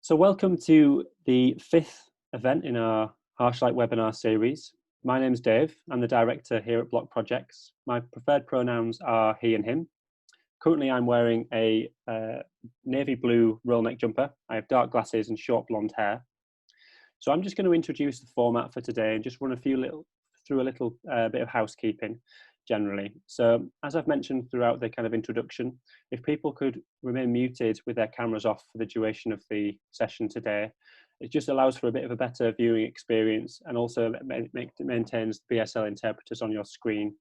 So welcome to the fifth event in our Harsh Light webinar series. My name's Dave. I'm the director here at Bloc Projects. My preferred pronouns are he and him. Currently, I'm wearing a navy blue roll neck jumper. I have dark glasses and short blonde hair. So I'm just going to introduce the format for today and just run through a little bit of housekeeping generally. So as I've mentioned throughout the kind of introduction, if people could remain muted with their cameras off for the duration of the session today, it just allows for a bit of a better viewing experience and also maintains the BSL interpreters on your screen.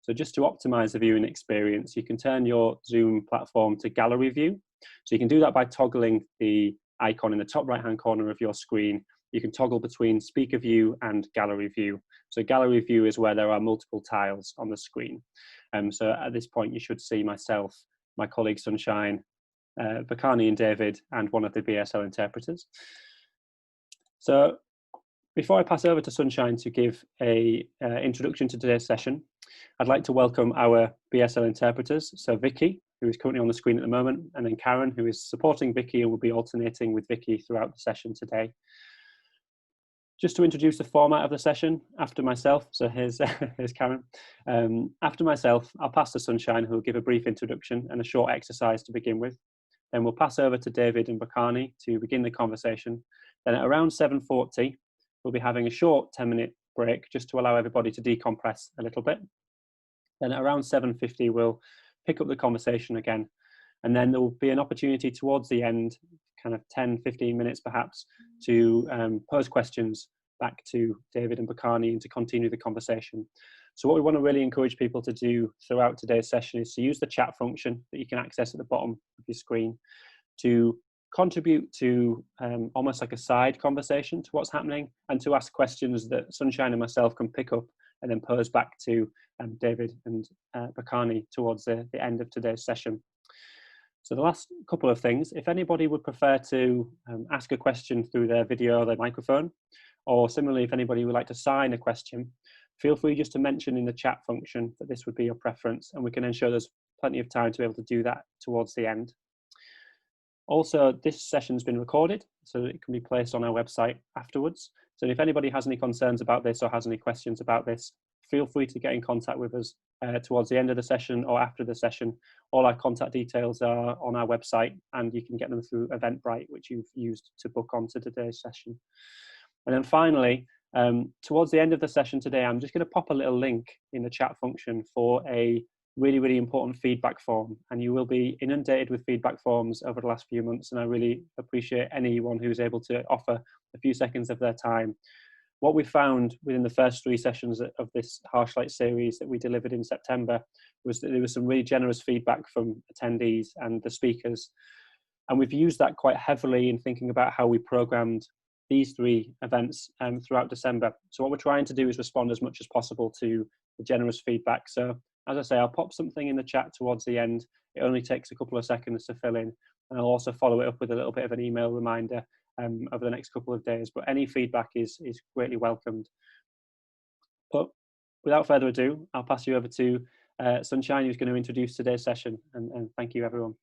So just to optimize the viewing experience, you can turn your Zoom platform to gallery view. So you can do that by toggling the icon in the top right-hand corner of your screen. You can toggle between speaker view and gallery view. So gallery view is where there are multiple tiles on the screen. So at this point, you should see myself, my colleague Sunshine, Bakani and David, and one of the BSL interpreters. So before I pass over to Sunshine to give a introduction to today's session, I'd like to welcome our BSL interpreters. So Vicky, who is currently on the screen at the moment, and then Karen, who is supporting Vicky and will be alternating with Vicky throughout the session today. Just to introduce the format of the session, after myself, so here's Karen. After myself, I'll pass to Sunshine, who will give a brief introduction and a short exercise to begin with. Then we'll pass over to David and Bakani to begin the conversation. Then at around 7:40, we'll be having a short 10-minute break just to allow everybody to decompress a little bit. Then at around 7:50, we'll pick up the conversation again. And then there will be an opportunity towards the end, kind of 10-15 minutes perhaps, to pose questions back to David and Bakani and to continue the conversation. So what we want to really encourage people to do throughout today's session is to use the chat function that you can access at the bottom of your screen to contribute to almost like a side conversation to what's happening, and to ask questions that Sunshine and myself can pick up and then pose back to David and Bakani towards the end of today's session. So the last couple of things, if anybody would prefer to ask a question through their video or their microphone, or similarly, if anybody would like to sign a question, feel free just to mention in the chat function that this would be your preference, and we can ensure there's plenty of time to be able to do that towards the end. Also, this session's been recorded, so that it can be placed on our website afterwards. So if anybody has any concerns about this or has any questions about this, feel free to get in contact with us towards the end of the session or after the session. All our contact details are on our website, and you can get them through Eventbrite, which you've used to book onto today's session. And then finally, towards the end of the session today, I'm just going to pop a little link in the chat function for a really, really important feedback form. And you will be inundated with feedback forms over the last few months, and I really appreciate anyone who's able to offer a few seconds of their time. What we found within the first 3 sessions of this Harsh Light series that we delivered in September was that there was some really generous feedback from attendees and the speakers. And we've used that quite heavily in thinking about how we programmed these 3 events throughout December. So what we're trying to do is respond as much as possible to the generous feedback. So as I say, I'll pop something in the chat towards the end. It only takes a couple of seconds to fill in. And I'll also follow it up with a little bit of an email reminder over the next couple of days, but any feedback is greatly welcomed. But without further ado, I'll pass you over to Sunshine, who's going to introduce today's session, and thank you, everyone.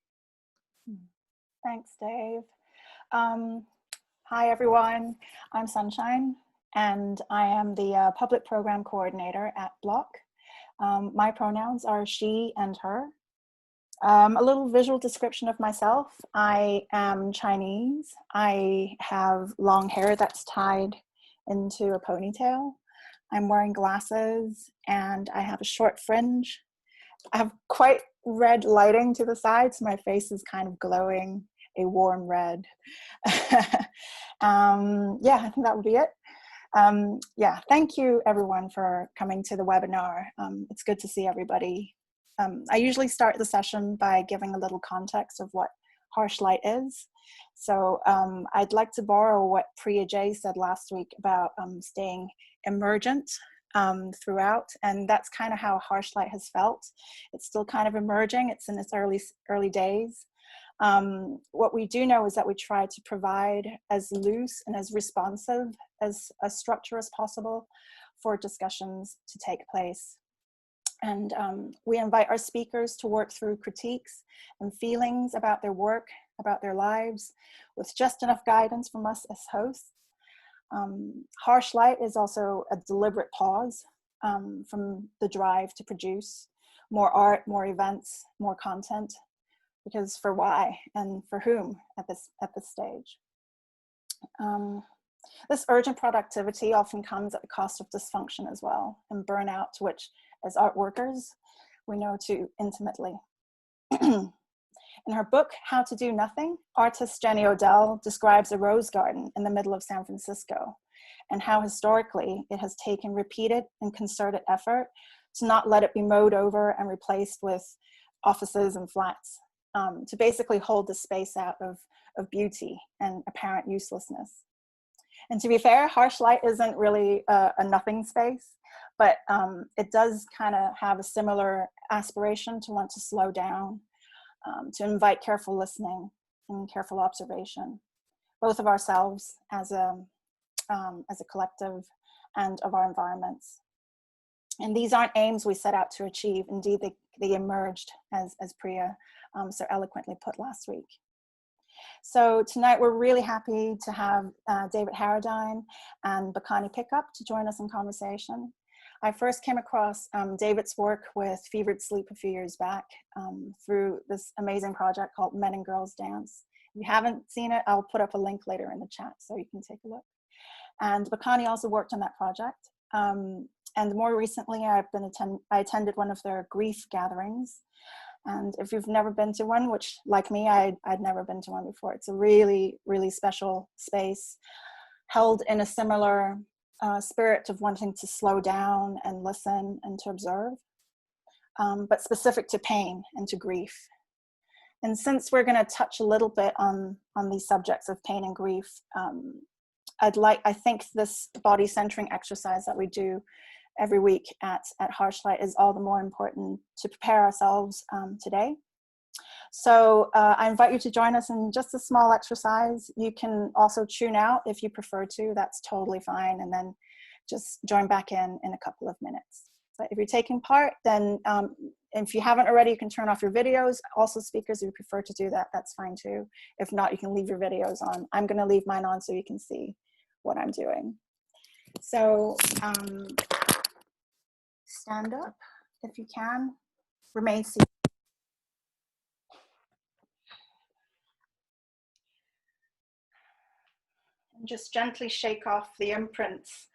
Thanks, Dave. Hi, everyone. I'm Sunshine, and I am the Public Program Coordinator at Bloc. My pronouns are she and her. A little visual description of myself. I am Chinese. I have long hair that's tied into a ponytail. I'm wearing glasses and I have a short fringe. I have quite red lighting to the sides. So my face is kind of glowing a warm red. Yeah, I think that would be it. Yeah, thank you everyone for coming to the webinar. It's good to see everybody. I usually start the session by giving a little context of what harsh light is. So I'd like to borrow what Priya Jay said last week about staying emergent throughout, and that's kind of how harsh light has felt. It's still kind of emerging. It's in its early days. What we do know is that we try to provide as loose and as responsive as a structure as possible for discussions to take place. And we invite our speakers to work through critiques and feelings about their work, about their lives, with just enough guidance from us as hosts. Harsh light is also a deliberate pause from the drive to produce more art, more events, more content, because for why and for whom at this stage. This urgent productivity often comes at the cost of dysfunction as well, and burnout, which as art workers, we know too intimately. In her book, How to Do Nothing, artist Jenny Odell describes a rose garden in the middle of San Francisco, and how historically it has taken repeated and concerted effort to not let it be mowed over and replaced with offices and flats, to basically hold the space out of beauty and apparent uselessness. And to be fair, harsh light isn't really a nothing space, but it does kind of have a similar aspiration to want to slow down, to invite careful listening and careful observation, both of ourselves as a collective and of our environments. And these aren't aims we set out to achieve. Indeed, they emerged, as Priya so eloquently put last week. So tonight we're really happy to have David Harradine and Bakani Pickup to join us in conversation. I first came across David's work with Fevered Sleep a few years back through this amazing project called Men and Girls Dance. If you haven't seen it, I'll put up a link later in the chat so you can take a look. And Bakani also worked on that project. And more recently, I attended one of their grief gatherings. And if you've never been to one, which like me, I'd never been to one before, it's a really, really special space held in a similar spirit of wanting to slow down and listen and to observe, but specific to pain and to grief. And since we're going to touch a little bit on these subjects of pain and grief, I think this body centering exercise that we do every week at Harshlight is all the more important to prepare ourselves today. So I invite you to join us in just a small exercise. You can also tune out if you prefer to, that's totally fine. And then just join back in a couple of minutes. But if you're taking part, then if you haven't already, you can turn off your videos. Also speakers, if you prefer to do that, that's fine too. If not, you can leave your videos on. I'm gonna leave mine on so you can see what I'm doing. So stand up if you can, remain seated. And just gently shake off the imprints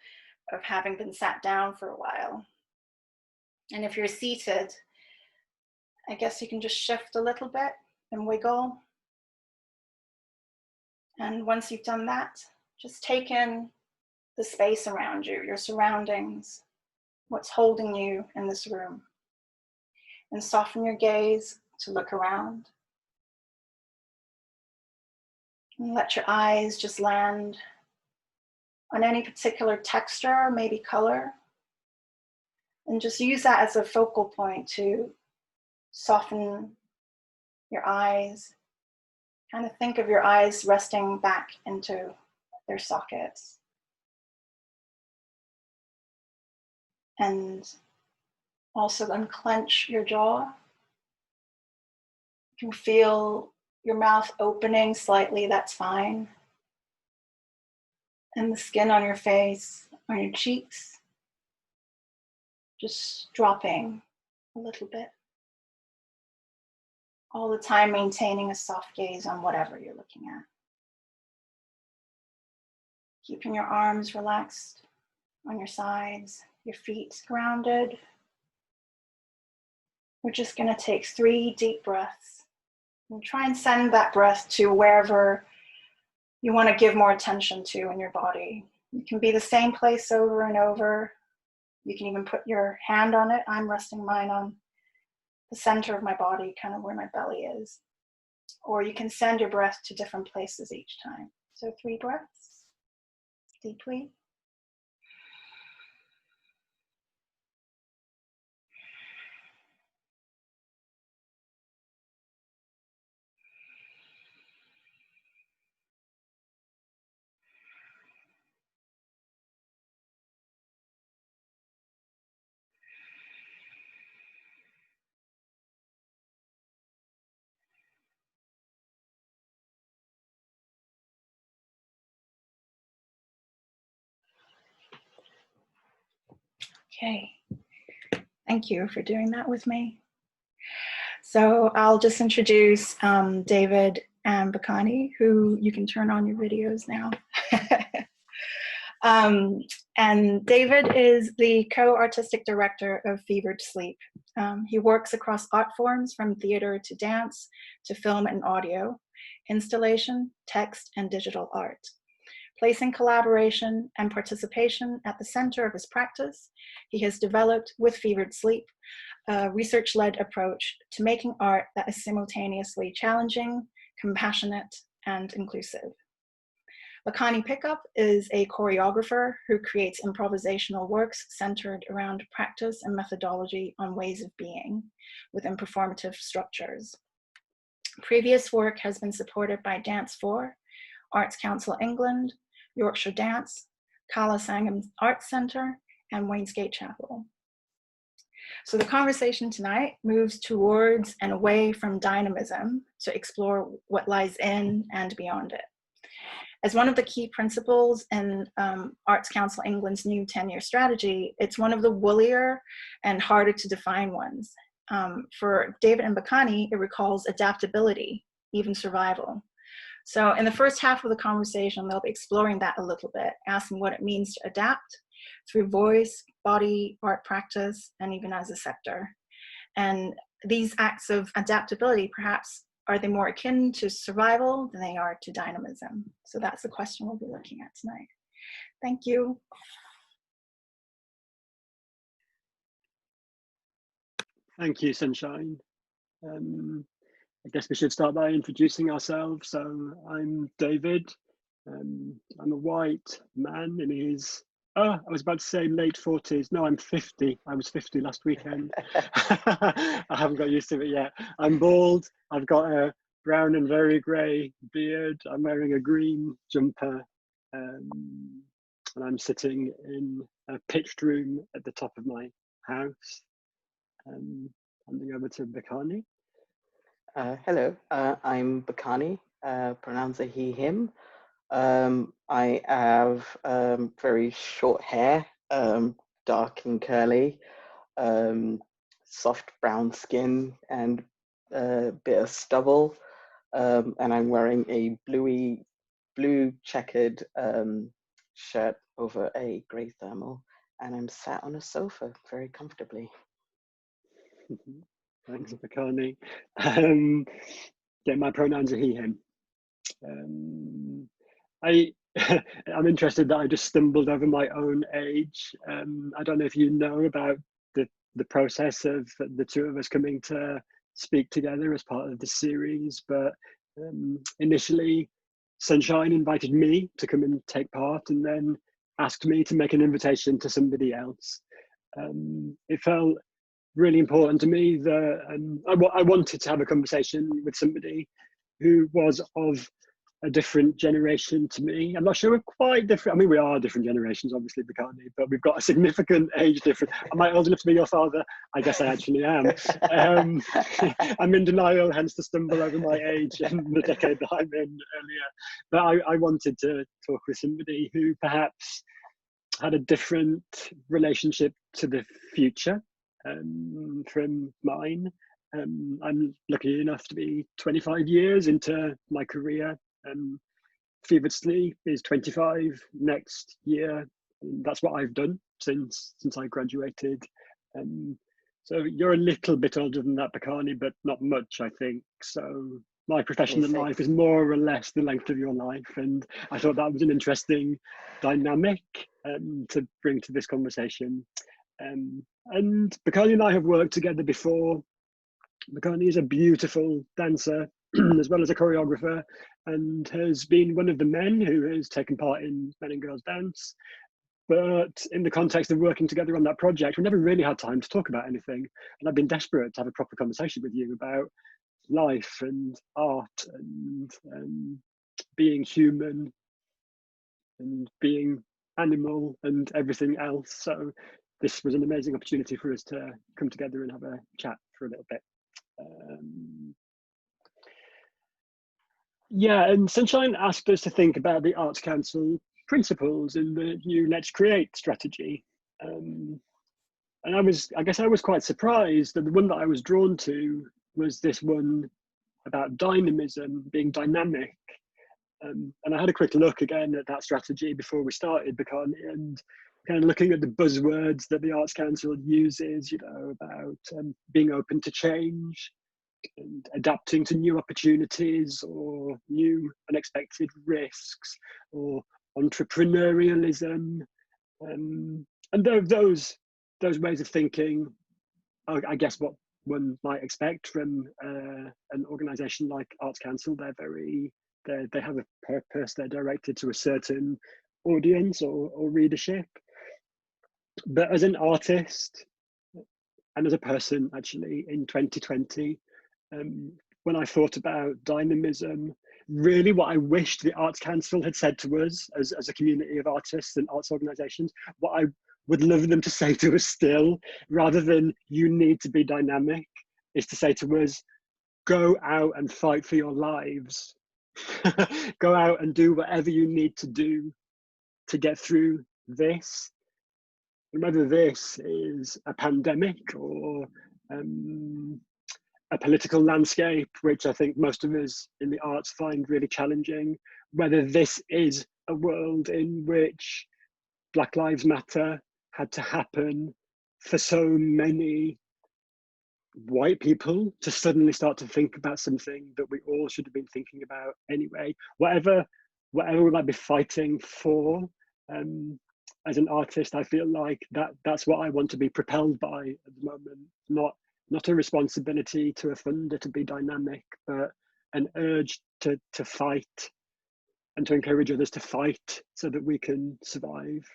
of having been sat down for a while. And if you're seated, I guess you can just shift a little bit and wiggle. And once you've done that, just take in the space around you, your surroundings, what's holding you in this room. And soften your gaze to look around. And let your eyes just land on any particular texture, maybe color. And just use that as a focal point to soften your eyes. Kind of think of your eyes resting back into their sockets. And also unclench your jaw. You can feel your mouth opening slightly, that's fine. And the skin on your face, on your cheeks, just dropping a little bit. All the time maintaining a soft gaze on whatever you're looking at. Keeping your arms relaxed on your sides, your feet grounded. We're just going to take 3 deep breaths and try and send that breath to wherever you want to give more attention to in your body. It can be the same place over and over. You can even put your hand on it. I'm resting mine on the center of my body, kind of where my belly is. Or you can send your breath to different places each time. So 3 breaths, deeply. Okay, thank you for doing that with me. So I'll just introduce David and Bakani, who you can turn on your videos now. And David is the co-artistic director of Fevered Sleep. He works across art forms from theater to dance to film and audio, installation, text, and digital art. Placing collaboration and participation at the center of his practice, he has developed with Fevered Sleep a research-led approach to making art that is simultaneously challenging, compassionate, and inclusive. Bakani Pickup is a choreographer who creates improvisational works centered around practice and methodology on ways of being within performative structures. Previous work has been supported by Dance 4, Arts Council England, Yorkshire Dance, Kala Sangam Arts Centre, and Wainsgate Chapel. So the conversation tonight moves towards and away from dynamism to explore what lies in and beyond it. As one of the key principles in Arts Council England's new 10-year strategy, it's one of the woollier and harder to define ones. For David and Bakani, it recalls adaptability, even survival. So in the first half of the conversation, they'll be exploring that a little bit, asking what it means to adapt through voice, body, art practice, and even as a sector. And these acts of adaptability, perhaps, are they more akin to survival than they are to dynamism? So that's the question we'll be looking at tonight. Thank you. Thank you, Sunshine. I guess we should start by introducing ourselves. So I'm David. I'm a white man in his, I was about to say late 40s. No, I'm 50. I was 50 last weekend. I haven't got used to it yet. I'm bald. I've got a brown and very grey beard. I'm wearing a green jumper. And I'm sitting in a pitched room at the top of my house. Handing over to Bakani. Hello, I'm Bakani, pronouns are he, him. I have very short hair, dark and curly, soft brown skin and a bit of stubble. And I'm wearing a blue checkered shirt over a grey thermal. And I'm sat on a sofa very comfortably. Thanks, Bakani. My pronouns are he, him. I'm interested that I just stumbled over my own age. I don't know if you know about the process of the two of us coming to speak together as part of the series, but initially Sunshine invited me to come and take part and then asked me to make an invitation to somebody else. It felt really important to me that I wanted to have a conversation with somebody who was of a different generation to me. I'm not sure we're quite different. I mean, we are different generations, obviously, Bakani, but we've got a significant age difference. Am I old enough to be your father? I guess I actually am. I'm in denial, hence the stumble over my age and the decade that I'm in earlier. But I wanted to talk with somebody who perhaps had a different relationship to the future from mine. I'm lucky enough to be 25 years into my career. Fevered Sleep is 25 next year. That's what I've done since I graduated. So you're a little bit older than that, Bakani, but not much, I think. So my professional life is more or less the length of your life. And I thought that was an interesting dynamic to bring to this conversation. And Bakani and I have worked together before. Bakani is a beautiful dancer as well as a choreographer, and has been one of the men who has taken part in Men and Girls Dance. But in the context of working together on that project, we never really had time to talk about anything. And I've been desperate to have a proper conversation with you about life and art and being human and being animal and everything else. So this was an amazing opportunity for us to come together and have a chat for a little bit. Yeah, and Sunshine asked us to think about the Arts Council principles in the new Let's Create strategy. And I guess I was quite surprised that the one that I was drawn to was this one about dynamism, being dynamic. And I had a quick look again at that strategy before we started, Bakani, and kind of looking at the buzzwords that the Arts Council uses, you know, about being open to change and adapting to new opportunities or new unexpected risks or entrepreneurialism. And those ways of thinking, I guess what one might expect from an organisation like Arts Council. They have a purpose. They're directed to a certain audience or readership. But as an artist and as a person, actually, in 2020, when I thought about dynamism, really what I wished the Arts Council had said to us as a community of artists and arts organisations, what I would love them to say to us still, rather than "you need to be dynamic," is to say to us, "Go out and fight for your lives." Go out and do whatever you need to do to get through this. And whether this is a pandemic or a political landscape, which I think most of us in the arts find really challenging, whether this is a world in which Black Lives Matter had to happen for so many white people to suddenly start to think about something that we all should have been thinking about anyway. Whatever we might be fighting for, as an artist, I feel like that's what I want to be propelled by at the moment. Not a responsibility to a funder to be dynamic, but an urge to fight and to encourage others to fight so that we can survive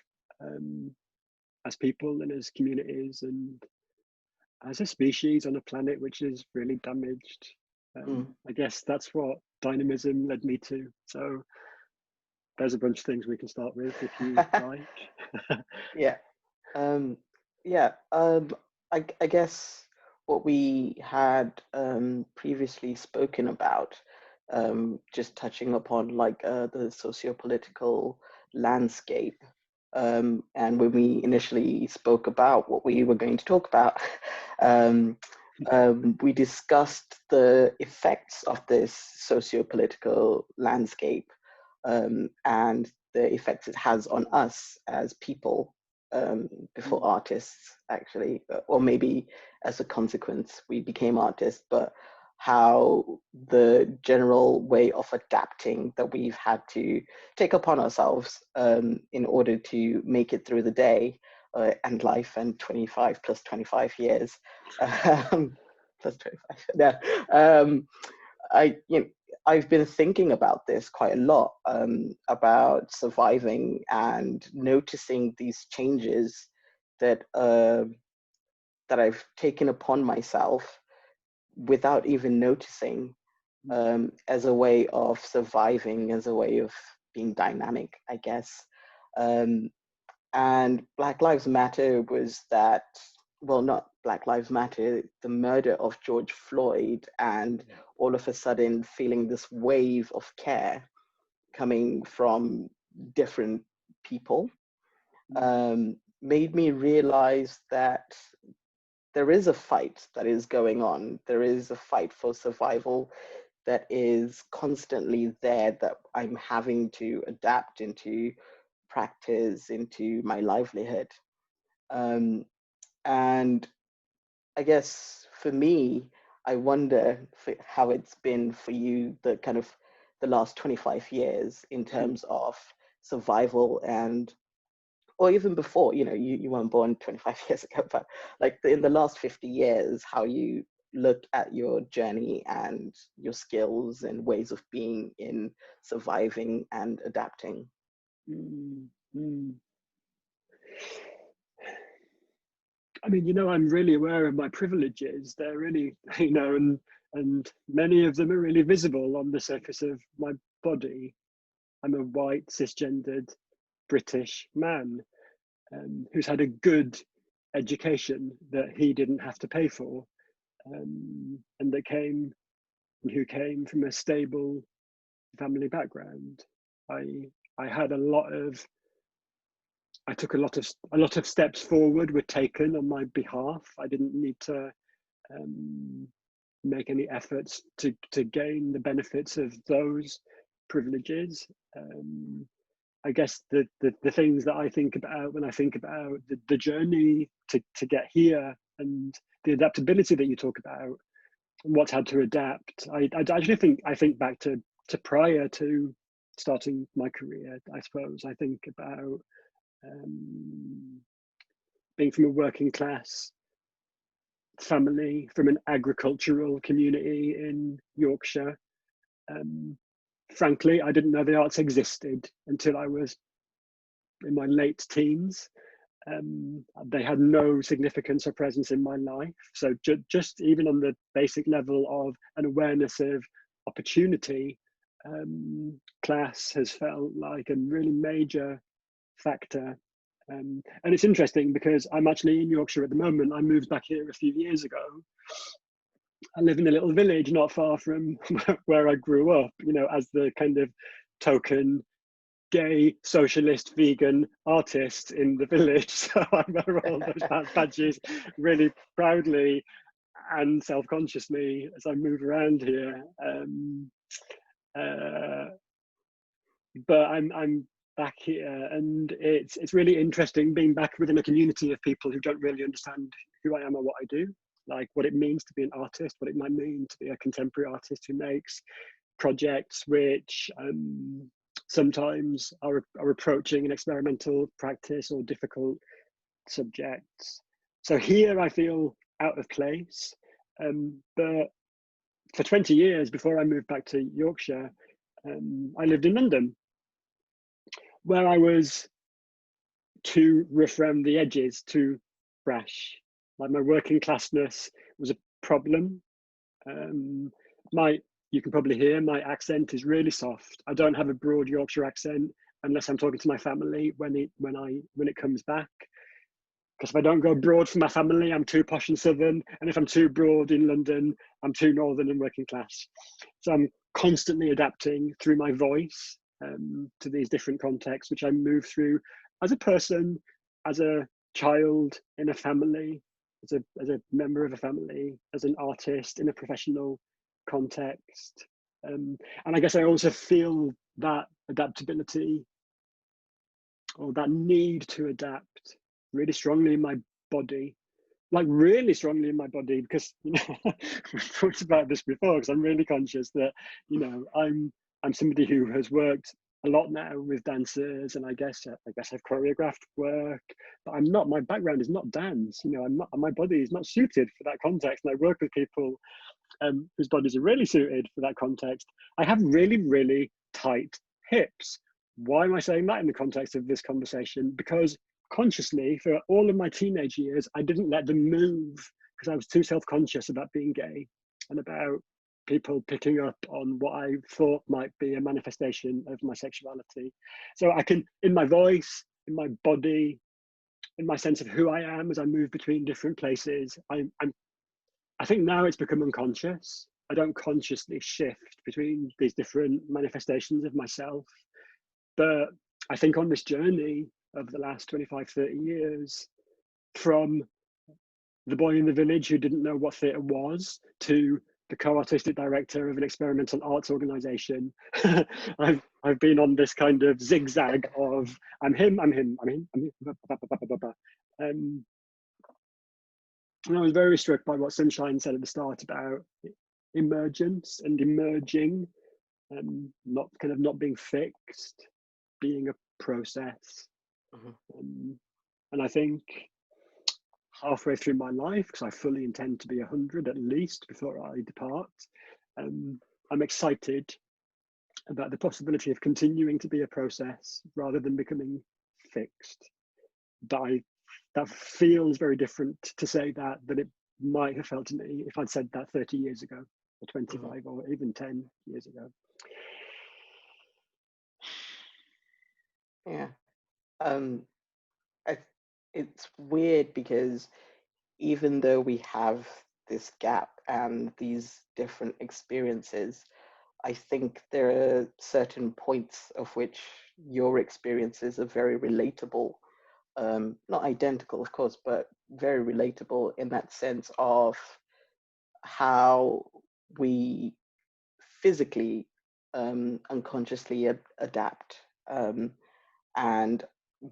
as people and as communities and as a species on a planet which is really damaged. I guess that's what dynamism led me to. So there's a bunch of things we can start with if you like. Yeah. I guess what we had previously spoken about, just touching upon like the socio-political landscape. And when we initially spoke about what we were going to talk about, we discussed the effects of this socio-political landscape and the effects it has on us as people before artists, actually, or maybe as a consequence we became artists, but how the general way of adapting that we've had to take upon ourselves in order to make it through the day and life and 25 plus 25 years plus 25. I've been thinking about this quite a lot, about surviving and noticing these changes that I've taken upon myself without even noticing, as a way of surviving, as a way of being dynamic, I guess. And Black Lives Matter was that, well, not Black Lives Matter, the murder of George Floyd, and all of a sudden feeling this wave of care coming from different people, made me realize that there is a fight that is going on. There is a fight for survival that is constantly there, that I'm having to adapt into practice, into my livelihood. And I guess for me, I wonder how it's been for you, the kind of the last 25 years in terms of survival, and or even before, you weren't born 25 years ago, but like in the last 50 years, how you look at your journey and your skills and ways of being in surviving and adapting. I mean, I'm really aware of my privileges. They're really, and many of them are really visible on the surface of my body. I'm a white, cisgendered British man who's had a good education that he didn't have to pay for, and who came from a stable family background. I had a lot of I took a lot of steps forward were taken on my behalf. I didn't need to make any efforts to gain the benefits of those privileges. I guess the things that I think about when I think about the journey to get here and the adaptability that you talk about, and what's had to adapt. I actually think back to prior to starting my career. I suppose I think about being from a working class family, from an agricultural community in Yorkshire. Frankly, I didn't know the arts existed until I was in my late teens. They had no significance or presence in my life. So just even on the basic level of an awareness of opportunity, class has felt like a really major factor. And it's interesting because I'm actually in Yorkshire at the moment. I moved back here a few years ago. I live in a little village not far from where I grew up, you know, as the kind of token gay, socialist, vegan artist in the village. So I wear all those badges really proudly and self-consciously as I move around here. But I'm back here, and it's really interesting being back within a community of people who don't really understand who I am or what I do, like what it means to be an artist, what it might mean to be a contemporary artist who makes projects which sometimes are approaching an experimental practice or difficult subjects. So here I feel out of place, but for 20 years before I moved back to Yorkshire, I lived in London, where I was too rough around the edges, too brash. Like my working classness was a problem. You can probably hear my accent is really soft. I don't have a broad Yorkshire accent unless I'm talking to my family when it comes back. Because if I don't go broad for my family, I'm too posh and southern, and if I'm too broad in London, I'm too northern and working class. So I'm constantly adapting through my voice to these different contexts, which I move through as a person, as a child in a family, as a member of a family, as an artist in a professional context. And I guess I also feel that adaptability or that need to adapt really strongly in my body, like really strongly in my body, because you know we've talked about this before, because I'm really conscious that, you know, I'm somebody who has worked a lot now with dancers, and I guess I've choreographed work, but I'm not, my background is not dance, you know, my body is not suited for that context, and I work with people whose bodies are really suited for that context. I have really, really tight hips. Why am I saying that in the context of this conversation? Because consciously, for all of my teenage years, I didn't let them move because I was too self-conscious about being gay and about people picking up on what I thought might be a manifestation of my sexuality. So I can, in my voice, in my body, in my sense of who I am as I move between different places, I think now it's become unconscious. I don't consciously shift between these different manifestations of myself. But I think on this journey of the last 25, 30 years, from the boy in the village who didn't know what theatre was to the co-artistic director of an experimental arts organisation, I've been on this kind of zigzag of I'm him. And I was very struck by what Sunshine said at the start about emergence and emerging, not being fixed, being a process. And I think halfway through my life, because I fully intend to be 100 at least before I depart, I'm excited about the possibility of continuing to be a process rather than becoming fixed. That feels very different to say that than it might have felt to me if I'd said that 30 years ago, or 25, or even 10 years ago. Yeah. It's weird because even though we have this gap and these different experiences, I think there are certain points of which your experiences are very relatable. not identical, of course, but very relatable in that sense of how we physically, unconsciously adapt. And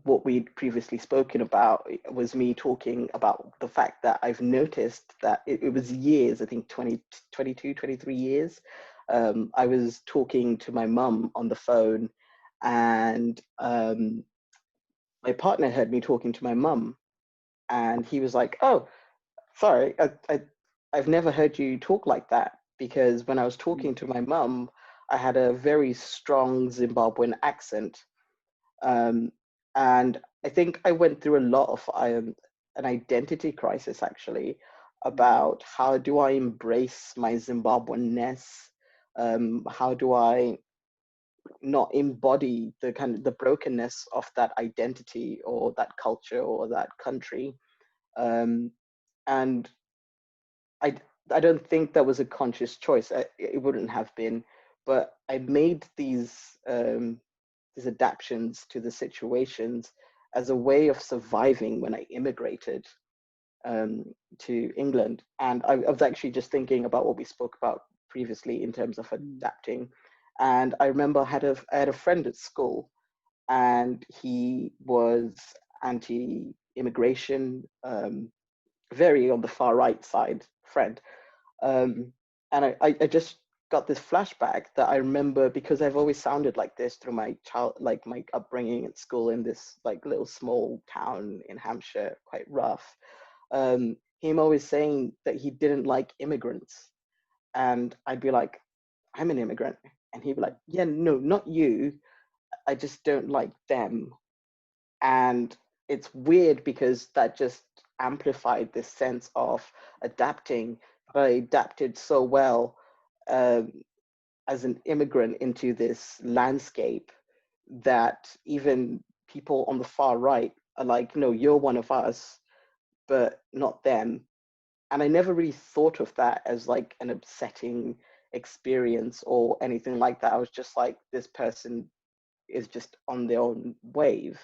what we'd previously spoken about was me talking about the fact that I've noticed that it was years, I think 22, 23 years. I was talking to my mum on the phone, and my partner heard me talking to my mum, and he was like, "Oh, sorry, I've never heard you talk like that, because when I was talking to my mum, I had a very strong Zimbabwean accent." And I think I went through a lot of an identity crisis, actually, about how do I embrace my Zimbabweanness? How do I not embody the kind of the brokenness of that identity or that culture or that country? And I I don't think that was a conscious choice. It wouldn't have been, but I made these adaptations to the situations as a way of surviving when I immigrated to England. And I was actually just thinking about what we spoke about previously in terms of adapting. And I remember I had a friend at school, and he was anti-immigration, very on the far right side friend. And I just got this flashback that I remember, because I've always sounded like this through my my upbringing at school in this like little small town in Hampshire, quite rough. Him always saying that he didn't like immigrants, and I'd be like, "I'm an immigrant," and he'd be like, "Yeah, no, not you. I just don't like them." And it's weird because that just amplified this sense of adapting. But I adapted so well um, as an immigrant into this landscape that even people on the far right are like, "No, you're one of us, but not them." And I never really thought of that as like an upsetting experience or anything like that. I was just like, this person is just on their own wave.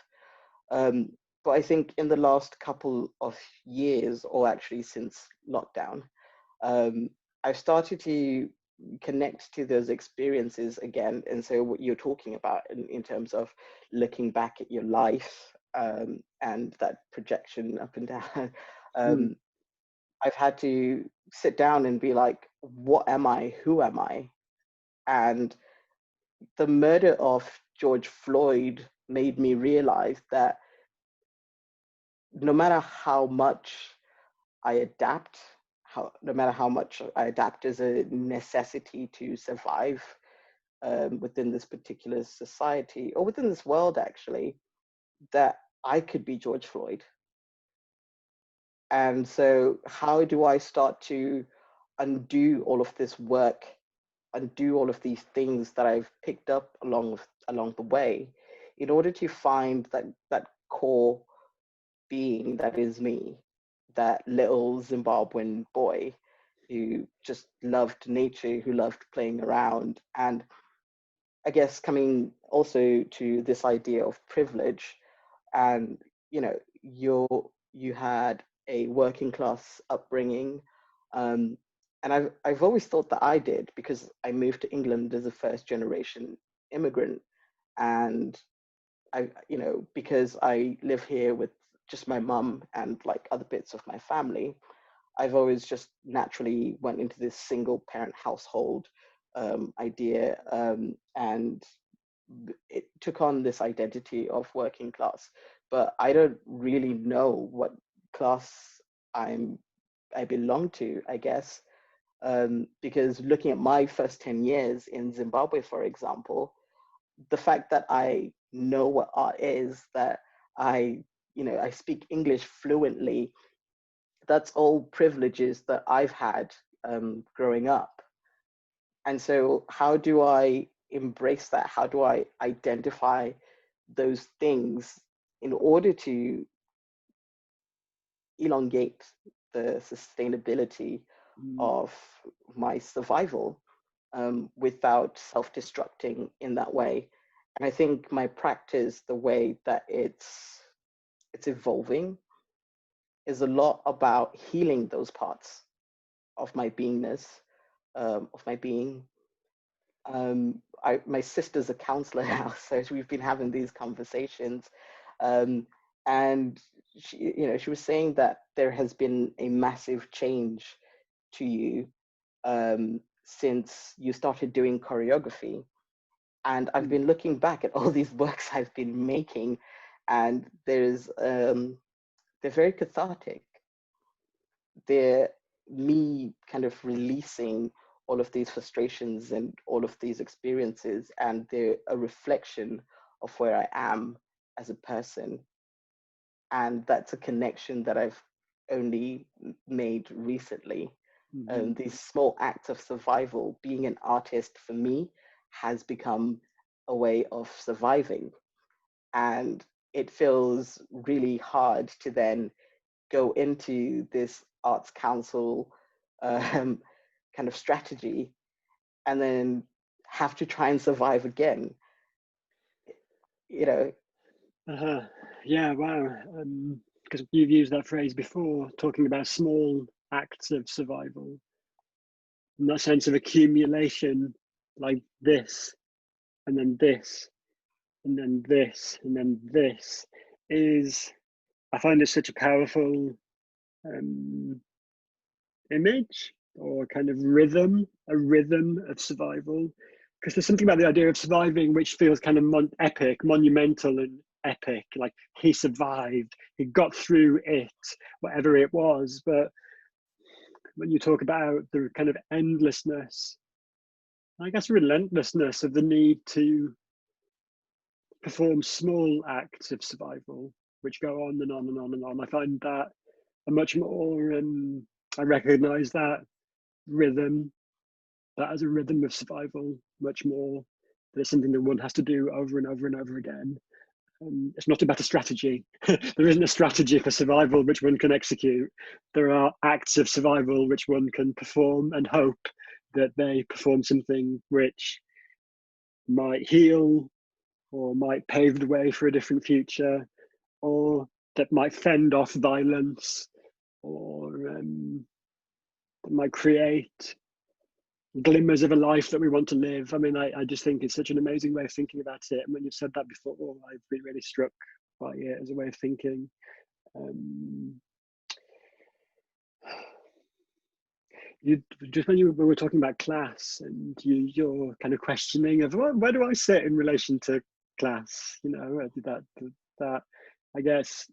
Um, but I think in the last couple of years, or actually since lockdown, um, I've started to connect to those experiences again. And so what you're talking about in terms of looking back at your life, and that projection up and down, I've had to sit down and be like, what am I? Who am I? And the murder of George Floyd made me realize that no matter how much I adapt, no matter how much I adapt as a necessity to survive within this particular society or within this world, actually, that I could be George Floyd. And so, how do I start to undo all of this work, undo all of these things that I've picked up along the way, in order to find that core being that is me, that little Zimbabwean boy who just loved nature, who loved playing around. And I guess coming also to this idea of privilege, and you had a working class upbringing, and I've always thought that I did, because I moved to England as a first generation immigrant, and because I live here with just my mum and like other bits of my family, I've always just naturally went into this single parent household idea, and it took on this identity of working class. But I don't really know what class I belong to, I guess, because looking at my first 10 years in Zimbabwe, for example, the fact that I know what art is, that I speak English fluently, that's all privileges that I've had growing up. And so how do I embrace that? How do I identify those things in order to elongate the sustainability of my survival without self-destructing in that way? And I think my practice, the way that it's it's evolving, is a lot about healing those parts of my beingness, of my being. My sister's a counselor now, so we've been having these conversations, and she was saying that there has been a massive change to you since you started doing choreography. And I've been looking back at all these works I've been making, and they're very cathartic. They're me kind of releasing all of these frustrations and all of these experiences, and they're a reflection of where I am as a person. And that's a connection that I've only made recently. These small acts of survival, being an artist for me has become a way of surviving. And it feels really hard to then go into this arts council kind of strategy and then have to try and survive again. Yeah, wow. Because you've used that phrase before, talking about small acts of survival. And that sense of accumulation, like this, and then this, and then this, and then this, is, I find it such a powerful image, or kind of rhythm, a rhythm of survival. Because there's something about the idea of surviving which feels kind of epic, monumental and epic, like he survived, he got through it, whatever it was. But when you talk about the kind of endlessness, I guess relentlessness of the need to perform small acts of survival, which go on and on and on and on, I find that a much more, I recognize that rhythm, that as a rhythm of survival, much more. There's something that one has to do over and over and over again. It's not about a strategy. There isn't a strategy for survival which one can execute. There are acts of survival which one can perform and hope that they perform something which might heal or might pave the way for a different future, or that might fend off violence, or that might create glimmers of a life that we want to live. I mean, I just think it's such an amazing way of thinking about it. And when you've said that before, I've been really struck by it as a way of thinking. Just when we were talking about class, and you're kind of questioning of, well, where do I sit in relation to class? You know, that I guess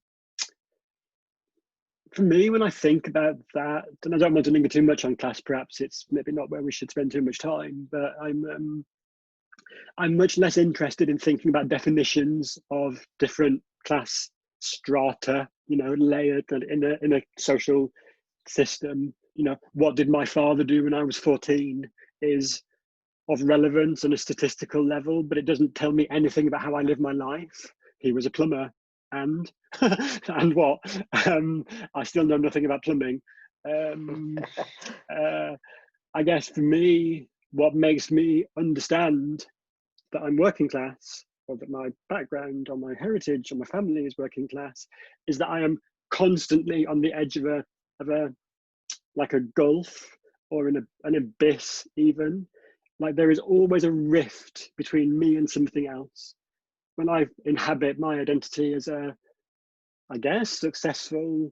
for me, when I think about that, and I don't want to linger too much on class, perhaps it's maybe not where we should spend too much time, but I'm much less interested in thinking about definitions of different class strata, you know, layered in a social system. You know, what did my father do when I was 14 is of relevance on a statistical level, but it doesn't tell me anything about how I live my life. He was a plumber, and and what? I still know nothing about plumbing. I guess for me, what makes me understand that I'm working class, or that my background or my heritage or my family is working class, is that I am constantly on the edge of a like a gulf, or an abyss even. Like there is always a rift between me and something else. When I inhabit my identity as a, I guess, successful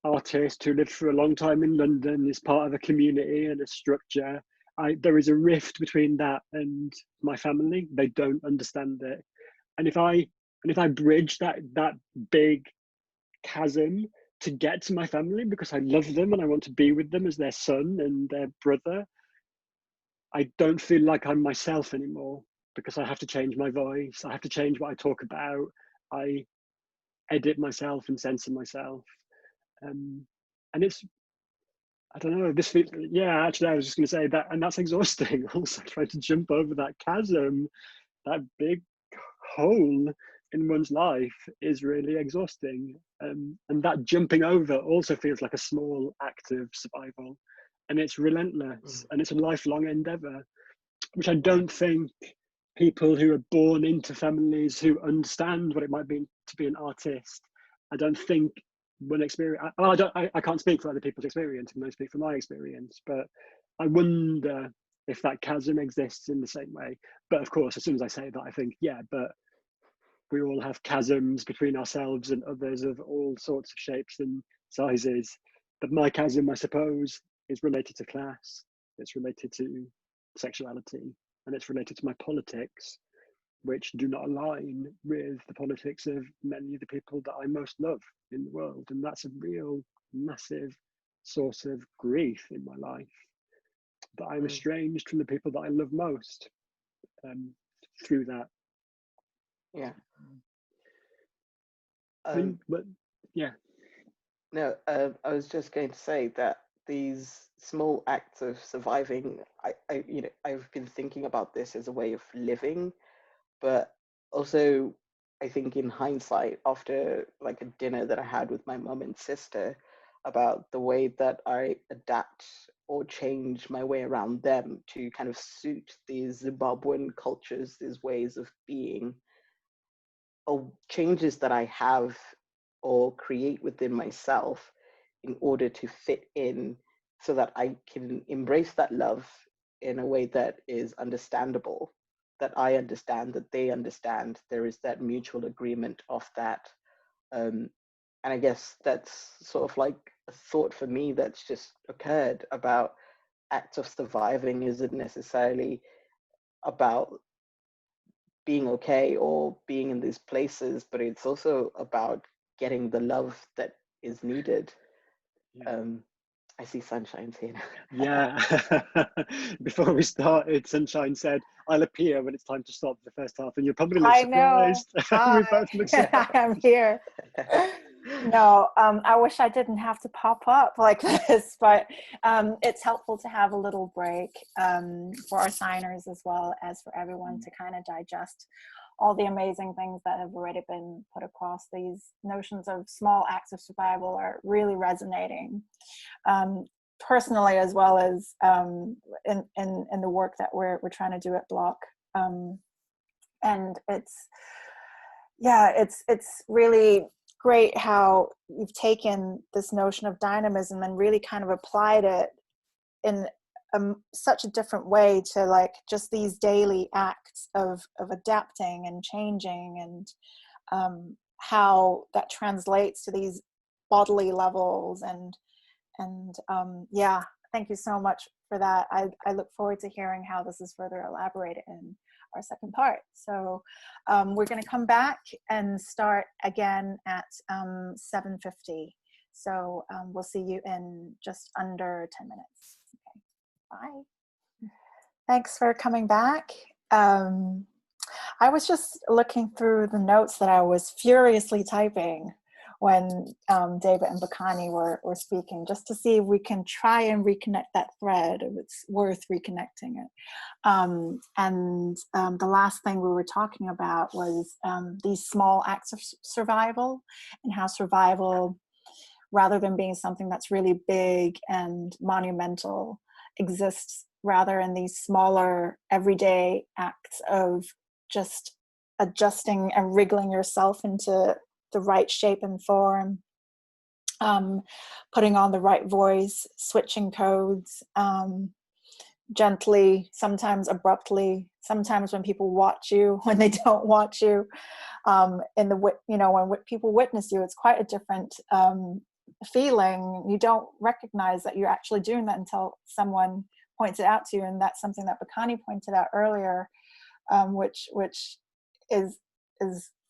artist who lived for a long time in London, is part of a community and a structure, there is a rift between that and my family. They don't understand it. And if I bridge that big chasm to get to my family because I love them and I want to be with them as their son and their brother, I don't feel like I'm myself anymore, because I have to change my voice. I have to change what I talk about. I edit myself and censor myself. And it's, I don't know, this feels, yeah, actually I was just going to say that, and that's exhausting also, trying to jump over that chasm, that big hole in one's life is really exhausting. And that jumping over also feels like a small act of survival, and it's relentless, and it's a lifelong endeavor, which I don't think people who are born into families who understand what it might be to be an artist I don't think one experience, I can't speak for other people's experience, and I speak from my experience, but I wonder if that chasm exists in the same way. But of course, as soon as I say that, I think, yeah, but we all have chasms between ourselves and others of all sorts of shapes and sizes. But my chasm, I suppose, is related to class, it's related to sexuality, and it's related to my politics, which do not align with the politics of many of the people that I most love in the world. And that's a real massive source of grief in my life, that I'm estranged from the people that I love most through that. Yeah. But yeah. No, I was just going to say that these small acts of surviving, I've been thinking about this as a way of living, but also I think in hindsight, after like a dinner that I had with my mum and sister, about the way that I adapt or change my way around them to kind of suit these Zimbabwean cultures, these ways of being, or changes that I have or create within myself in order to fit in, so that I can embrace that love in a way that is understandable, that I understand, that they understand. There is that mutual agreement of that. And I guess that's sort of like a thought for me that's just occurred about acts of surviving isn't necessarily about being okay or being in these places, but it's also about getting the love that is needed. Yeah. I see Sunshine's here. Yeah. Before we started, Sunshine said, "I'll appear when it's time to stop the first half," and you're probably look I know. surprised. We both look surprised. I'm here. No, I wish I didn't have to pop up like this, but it's helpful to have a little break for our signers as well as for everyone to kind of digest all the amazing things that have already been put across. These notions of small acts of survival are really resonating personally, as well as in the work that we're trying to do at Bloc. And it's really great how you've taken this notion of dynamism and really kind of applied it in such a different way to like just these daily acts of adapting and changing, and how that translates to these bodily levels. And yeah, thank you so much for that. I look forward to hearing how this is further elaborated in our second part. So we're going to come back and start again at 7:50. So we'll see you in just under 10 minutes. Okay, bye. Thanks for coming back. I was just looking through the notes that I was furiously typing when David and Bakani were speaking, just to see if we can try and reconnect that thread, if it's worth reconnecting it. And the last thing we were talking about was these small acts of survival, and how survival, rather than being something that's really big and monumental, exists rather in these smaller everyday acts of just adjusting and wriggling yourself into the right shape and form, putting on the right voice, switching codes, gently, sometimes abruptly, sometimes when people watch you, when they don't watch you, when people witness you, it's quite a different feeling. You don't recognize that you're actually doing that until someone points it out to you, and that's something that Bakani pointed out earlier, which is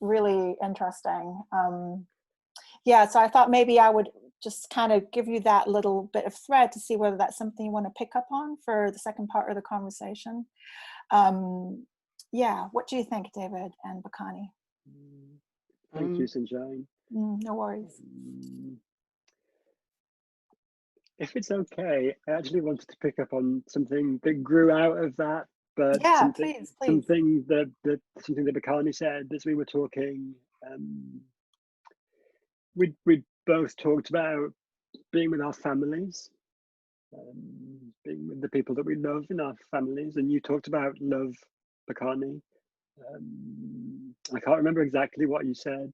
really interesting. So I thought maybe I would just kind of give you that little bit of thread to see whether that's something you want to pick up on for the second part of the conversation. What do you think, David and Bakani? Thank you, Sunshine. No worries. If it's okay, I actually wanted to pick up on something that grew out of that, but please. something that Bakani said as we were talking. We both talked about being with our families, being with the people that we love in our families, and you talked about love, Bakani. I can't remember exactly what you said,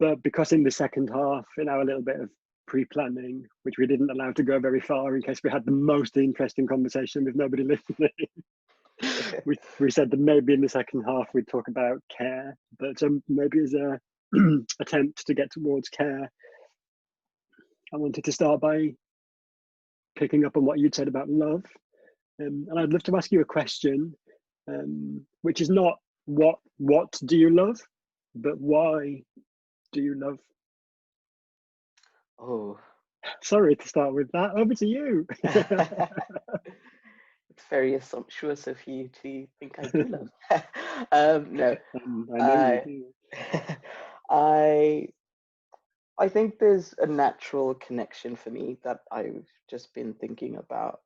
But because in the second half, in our little bit of pre-planning, which we didn't allow to go very far in case we had the most interesting conversation with nobody listening, we said that maybe in the second half we'd talk about care. But maybe as a attempt to get towards care, I wanted to start by picking up on what you'd said about love. And I'd love to ask you a question, which is not what do you love, but why do you love? Oh, sorry to start with that. Over to you. it's very assumptuous of you to think I do love. No, I know you do. I think there's a natural connection for me that I've just been thinking about.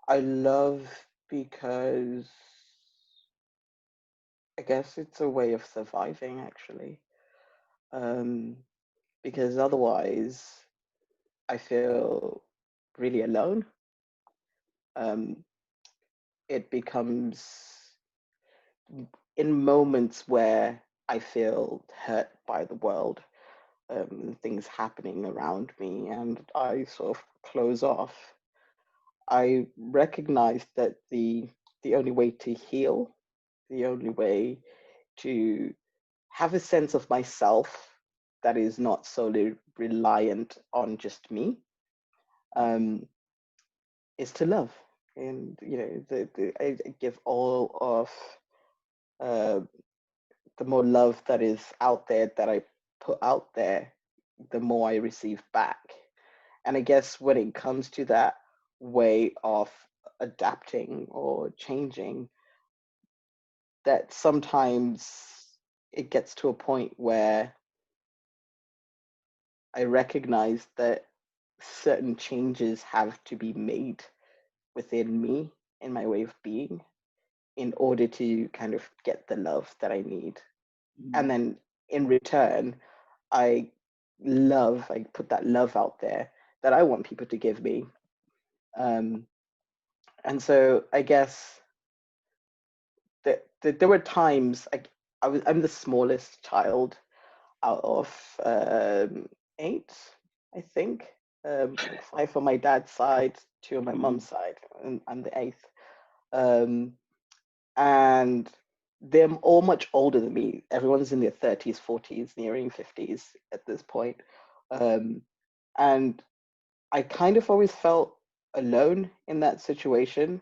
I love because I guess it's a way of surviving, actually. Because otherwise I feel really alone. It becomes in moments where I feel hurt by the world, things happening around me, and I sort of close off. I recognize that the only way to heal, the only way to have a sense of myself that is not solely reliant on just me, is to love. And I give all of the more love that is out there that I put out there, the more I receive back. And I guess when it comes to that way of adapting or changing, that sometimes it gets to a point where I recognize that certain changes have to be made within me in my way of being in order to kind of get the love that I need. And then in return, I put that love out there that I want people to give me. And so I guess that there were times I'm the smallest child out of 8, I think. 5 on my dad's side, 2 on my mum's side, and I'm the 8th. And they're all much older than me. Everyone's in their 30s, 40s, nearing 50s at this point. And I kind of always felt alone in that situation.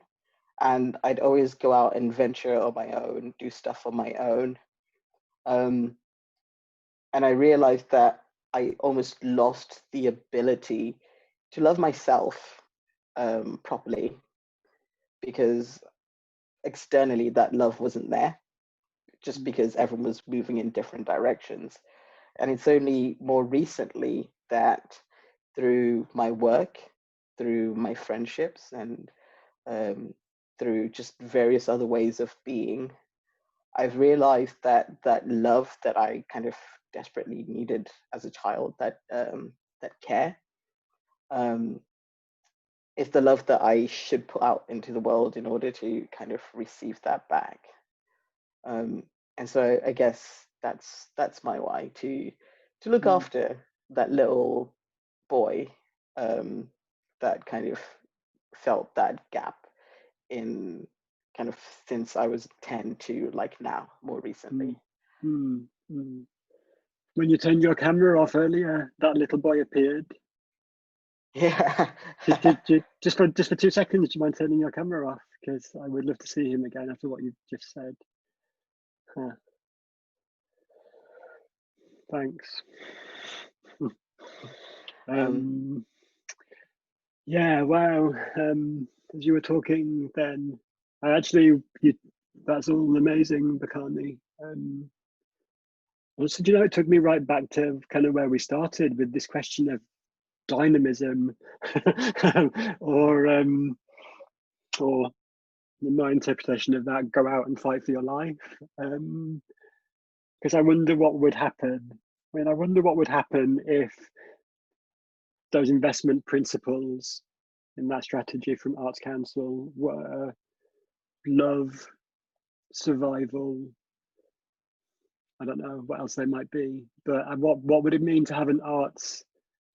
And I'd always go out and venture on my own, do stuff on my own. And I realized that I almost lost the ability to love myself properly, because externally that love wasn't there, just because everyone was moving in different directions. And it's only more recently that through my work, through my friendships, and through just various other ways of being, I've realized that that love that I kind of desperately needed as a child, that care, is the love that I should put out into the world in order to kind of receive that back. And so I guess that's my why, to look after that little boy that kind of felt that gap in kind of since I was 10 to like now, more recently. When you turned your camera off earlier, that little boy appeared. Yeah. Just for 2 seconds, do you mind turning your camera off? Because I would love to see him again after what you've just said. Thanks. Yeah, wow. As you were talking then, that's all amazing, Bakani. Also, do you know, it took me right back to kind of where we started with this question of dynamism, or my interpretation of that, go out and fight for your life. Because I wonder what would happen. I wonder what would happen if those investment principles in that strategy from Arts Council were love, survival, I don't know what else they might be, but what would it mean to have an arts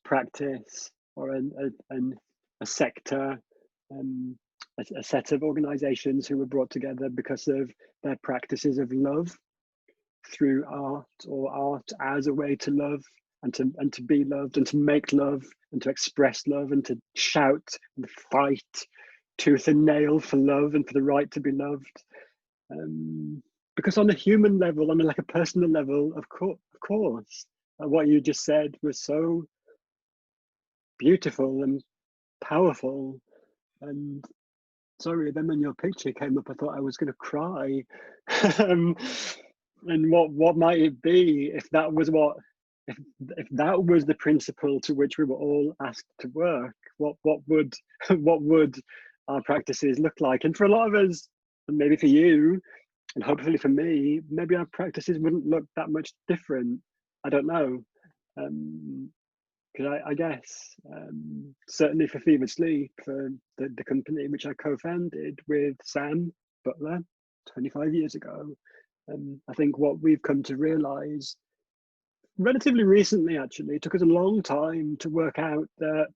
practice or a sector, a set of organizations who were brought together because of their practices of love through art, or art as a way to love and to be loved and to make love and to express love and to shout and fight tooth and nail for love and for the right to be loved. Because on a human level, on like a personal level, of course, what you just said was so beautiful and powerful. And sorry, then when your picture came up, I thought I was going to cry. And what might it be if that was if that was the principle to which we were all asked to work? What would what would our practices look like? And for a lot of us, and maybe for you, and hopefully for me, maybe our practices wouldn't look that much different. I don't know. Because I guess certainly for Fevered Sleep, for the company which I co-founded with Sam Butler 25 years ago, I think what we've come to realize relatively recently, actually, it took us a long time to work out that,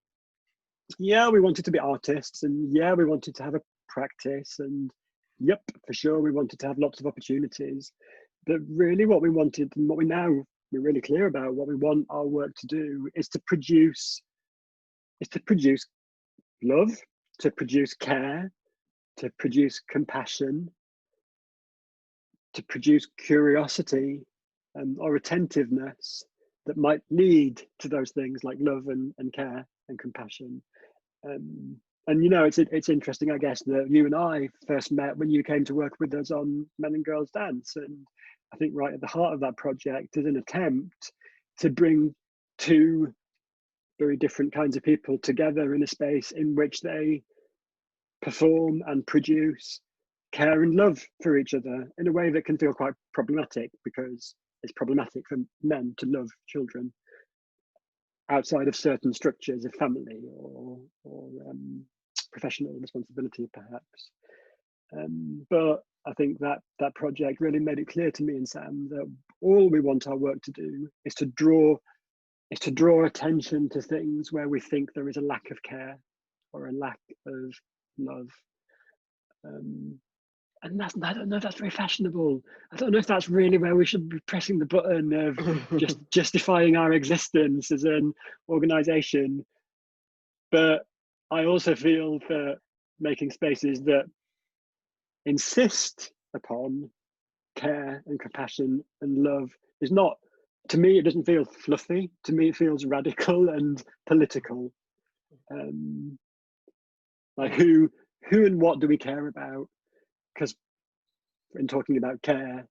yeah, we wanted to be artists, and yeah, we wanted to have a practice, and yep, for sure, we wanted to have lots of opportunities. But really what we wanted, and what we're really clear about, what we want our work to do is to produce love, to produce care, to produce compassion, to produce curiosity or attentiveness that might lead to those things like love and care and compassion. And you know, it's interesting, I guess, that you and I first met when you came to work with us on Men and Girls Dance. And I think right at the heart of that project is an attempt to bring two very different kinds of people together in a space in which they perform and produce care and love for each other in a way that can feel quite problematic, because it's problematic for men to love children outside of certain structures of family or professional responsibility, perhaps. But I think that project really made it clear to me and Sam that all we want our work to do is to draw attention to things where we think there is a lack of care or a lack of love. And I don't know if that's very fashionable. I don't know if that's really where we should be pressing the button of just justifying our existence as an organization. But I also feel that making spaces that insist upon care and compassion and love is not, to me, it doesn't feel fluffy. To me, it feels radical and political. Like who and what do we care about? Because in talking about care,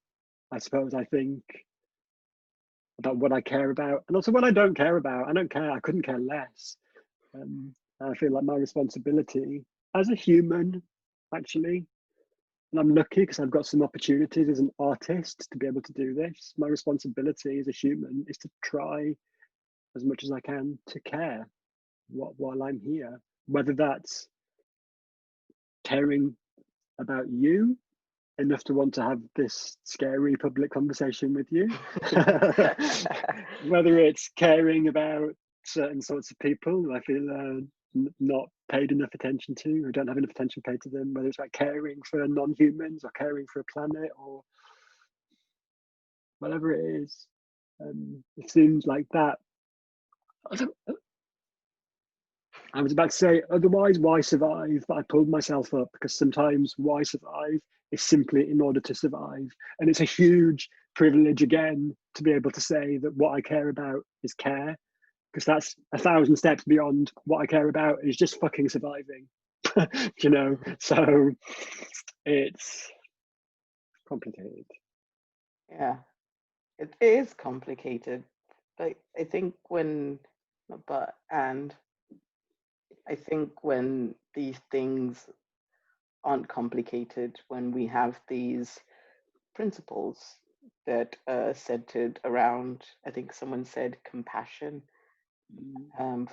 I suppose I think about what I care about and also what I don't care about. I don't care. I couldn't care less. I feel like my responsibility as a human, actually, and I'm lucky because I've got some opportunities as an artist to be able to do this. My responsibility as a human is to try as much as I can to care while I'm here, whether that's caring about you enough to want to have this scary public conversation with you, whether it's caring about certain sorts of people I feel not paid enough attention to, who don't have enough attention paid to them, whether it's like caring for non-humans or caring for a planet or whatever it is. It seems like that. I was about to say, otherwise, why survive? But I pulled myself up because sometimes why survive is simply in order to survive. And it's a huge privilege, again, to be able to say that what I care about is care, because that's 1,000 steps beyond what I care about is just fucking surviving, you know? So it's complicated. Yeah, it is complicated. But I think when these things aren't complicated, when we have these principles that are centered around, I think someone said, compassion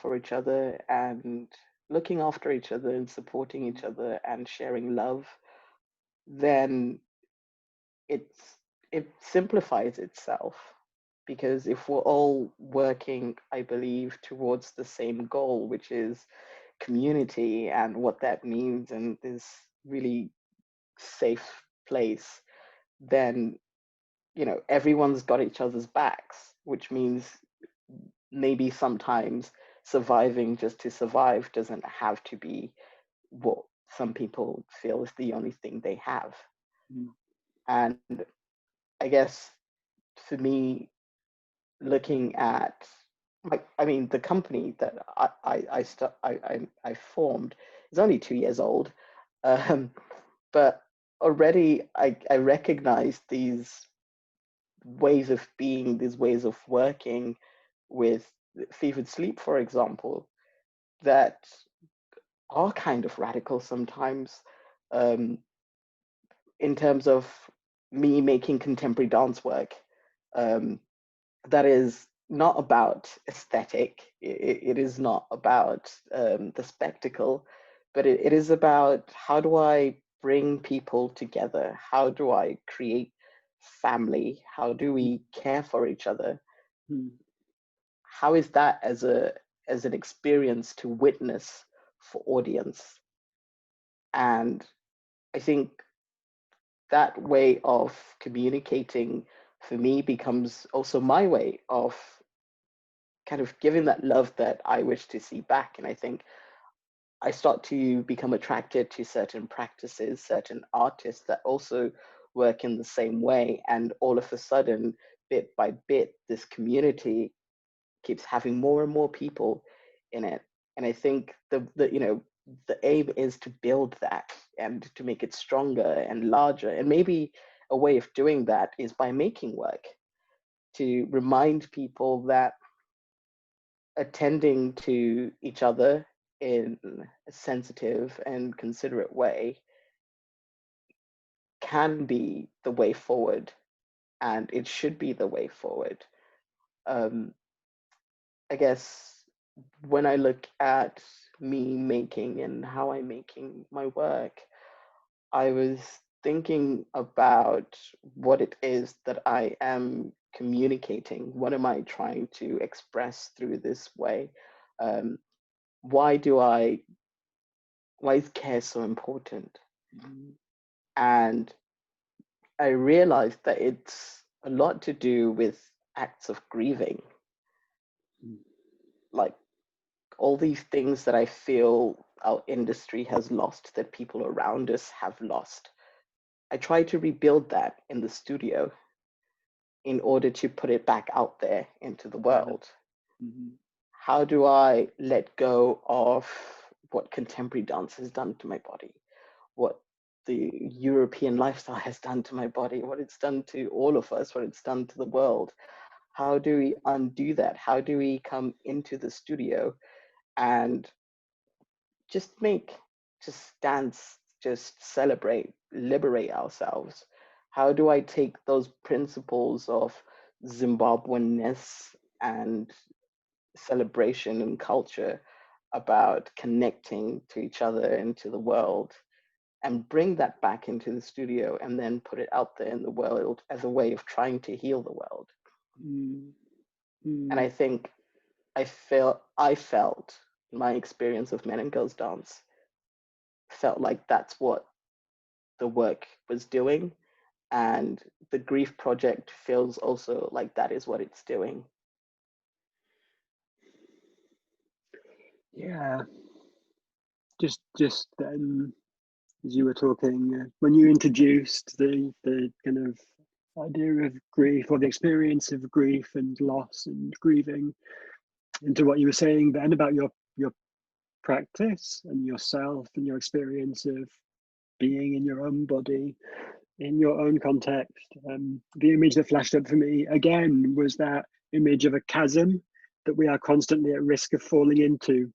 for each other and looking after each other and supporting each other and sharing love, then it simplifies itself, because if we're all working, I believe, towards the same goal, which is community and what that means, and this really safe place, then everyone's got each other's backs, which means maybe sometimes surviving just to survive doesn't have to be what some people feel is the only thing they have. And I guess for me, looking at the company that I formed is only 2 years old, but already I recognize these ways of being, these ways of working with fevered sleep, for example, that are kind of radical sometimes, in terms of me making contemporary dance work that is not about aesthetic. It is not about the spectacle, but it is about, how do I bring people together? How do I create family? How do we care for each other? How is that as an experience to witness for audience? And I think that way of communicating for me becomes also my way of kind of giving that love that I wish to see back. And I think I start to become attracted to certain practices, certain artists that also work in the same way. And all of a sudden, bit by bit, this community keeps having more and more people in it. And I think the aim is to build that and to make it stronger and larger. And maybe a way of doing that is by making work, to remind people that attending to each other in a sensitive and considerate way can be the way forward, and it should be the way forward. I guess when I look at me making and how I'm making my work, I was thinking about what it is that I am communicating. What am I trying to express through this way? Why is care so important? And I realized that it's a lot to do with acts of grieving. Like all these things that I feel our industry has lost, that people around us have lost. I try to rebuild that in the studio in order to put it back out there into the world. How do I let go of what contemporary dance has done to my body, what the European lifestyle has done to my body, what it's done to all of us, what it's done to the world? How do we undo that? How do we come into the studio and just dance, just celebrate, liberate ourselves? How do I take those principles of Zimbabweanness and celebration and culture about connecting to each other and to the world, and bring that back into the studio and then put it out there in the world as a way of trying to heal the world? And I think I felt my experience of men and girls dance felt like that's what the work was doing, and the Grief Project feels also like that is what it's doing. Yeah, just as you were talking, when you introduced the kind of idea of grief, or the experience of grief and loss and grieving, into what you were saying then about your practice and yourself and your experience of being in your own body, in your own context, the image that flashed up for me again was that image of a chasm that we are constantly at risk of falling into,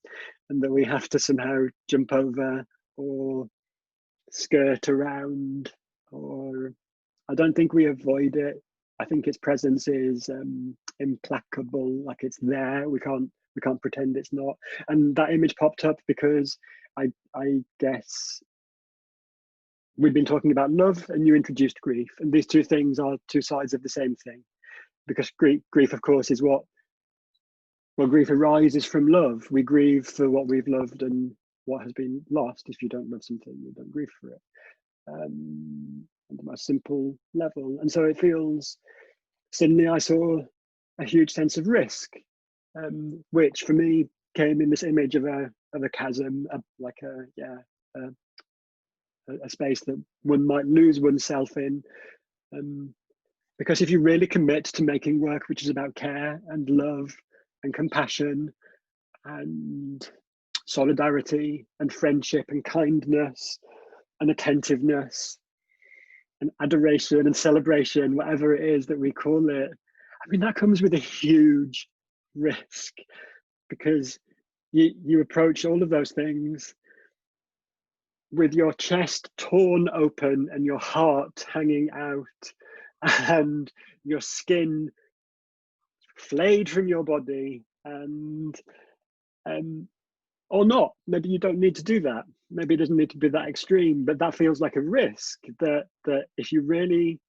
and that we have to somehow jump over or skirt around, or I don't think we avoid it. I think its presence is implacable, like it's there. We can't pretend it's not. And that image popped up because I guess we've been talking about love and you introduced grief, and these two things are two sides of the same thing, because grief of course is what, well, grief arises from love. We grieve for what we've loved and what has been lost. If you don't love something, you don't grieve for it, on the most simple level. And so it feels, suddenly I saw a huge sense of risk, which for me came in this image of a chasm, like a space that one might lose oneself in. Because if you really commit to making work which is about care and love and compassion and solidarity and friendship and kindness and attentiveness and adoration and celebration, whatever it is that we call it, I mean, that comes with a huge risk, because you approach all of those things with your chest torn open and your heart hanging out and your skin flayed from your body, and or not. Maybe you don't need to do that. Maybe it doesn't need to be that extreme, but that feels like a risk, that if you really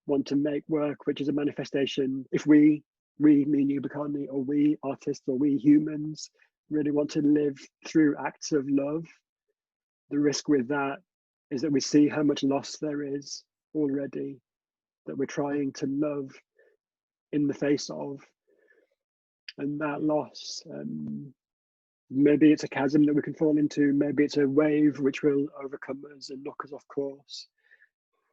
want to make work which is a manifestation, if we mean you, Bakani, or we artists, or we humans really want to live through acts of love, the risk with that is that we see how much loss there is already, that we're trying to love in the face of, and that loss, maybe it's a chasm that we can fall into, maybe it's a wave which will overcome us and knock us off course.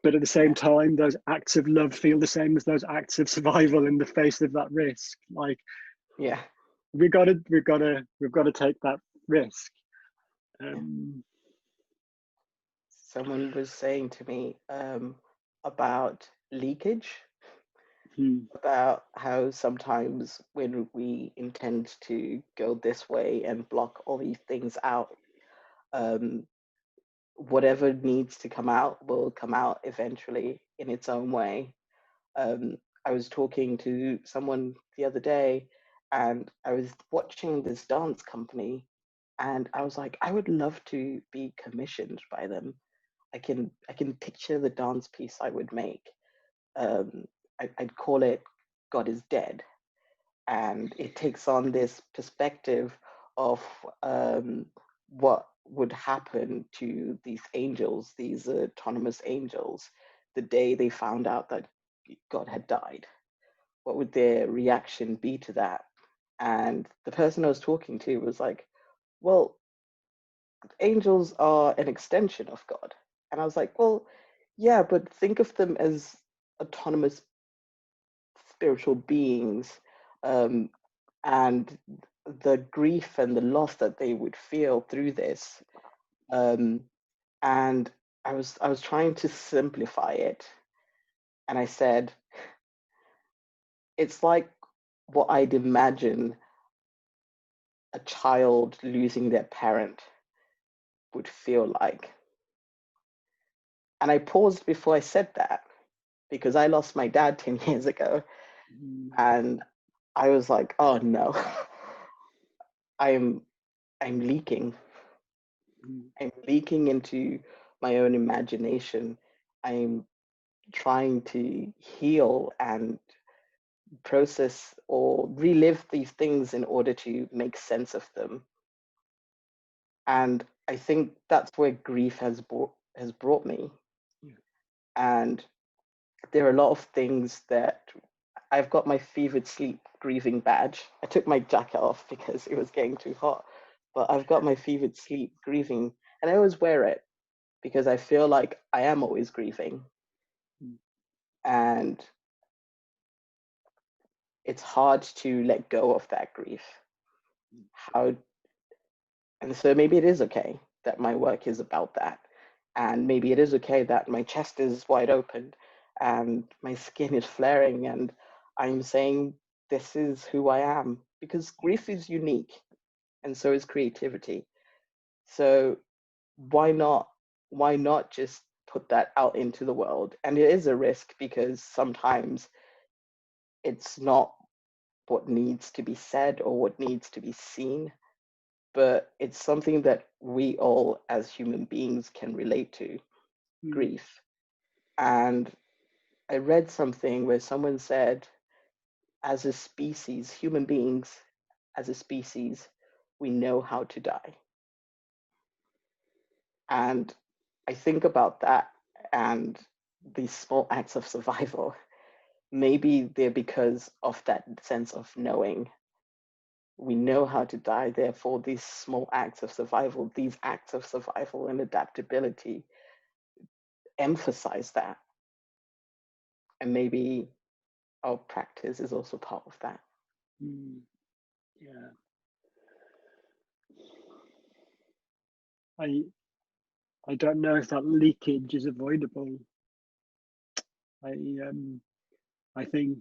But at the same time, those acts of love feel the same as those acts of survival in the face of that risk. Like, Yeah. we've got to take that risk. Someone was saying to me about leakage, about how sometimes when we intend to go this way and block all these things out, whatever needs to come out will come out eventually in its own way. I was talking to someone the other day, and I was watching this dance company, and I was like, I would love to be commissioned by them. I can picture the dance piece I would make. I'd call it God is Dead, and it takes on this perspective of what would happen to these angels, these autonomous angels, the day they found out that God had died. What would their reaction be to that? And the person I was talking to was like, well, angels are an extension of God. And I was like, well, yeah, but think of them as autonomous spiritual beings, and the grief and the loss that they would feel through this. And I was trying to simplify it, and I said, it's like what I'd imagine a child losing their parent would feel like. And I paused before I said that, because I lost my dad 10 years ago. And I was like, oh no, I'm leaking. I'm leaking into my own imagination. I'm trying to heal and process or relive these things in order to make sense of them. And I think that's where grief has brought me. And there are a lot of things that I've got my fevered sleep grieving badge. I took my jacket off because it was getting too hot, but I've got my fevered sleep grieving, and I always wear it because I feel like I am always grieving. And it's hard to let go of that grief. And so maybe it is okay that my work is about that. And maybe it is okay that my chest is wide open and my skin is flaring, and I'm saying, this is who I am, because grief is unique and so is creativity. So why not just put that out into the world? And it is a risk, because sometimes it's not what needs to be said or what needs to be seen, but it's something that we all as human beings can relate to. grief. And I read something where someone said, as a species, human beings, as a species, we know how to die. And I think about that and these small acts of survival. Maybe they're because of that sense of knowing. We know how to die, therefore these small acts of survival, these acts of survival and adaptability emphasize that. And maybe our practice is also part of that. Yeah. I don't know if that leakage is avoidable. I think,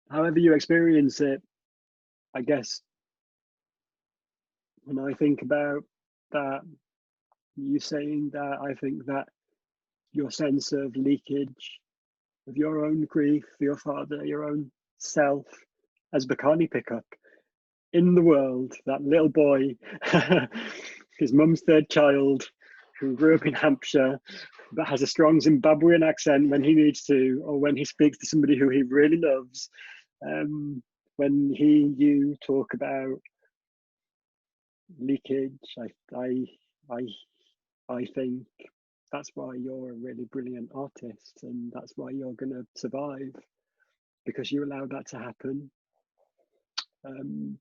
however you experience it, I guess when I think about that, you saying that, I think that your sense of leakage of your own grief, your father, your own self, as Bakani pick up in the world, that little boy, his mum's third child, who grew up in Hampshire, but has a strong Zimbabwean accent when he needs to, or when he speaks to somebody who he really loves. When you talk about leakage, I think that's why you're a really brilliant artist, and that's why you're going to survive, because you allowed that to happen. And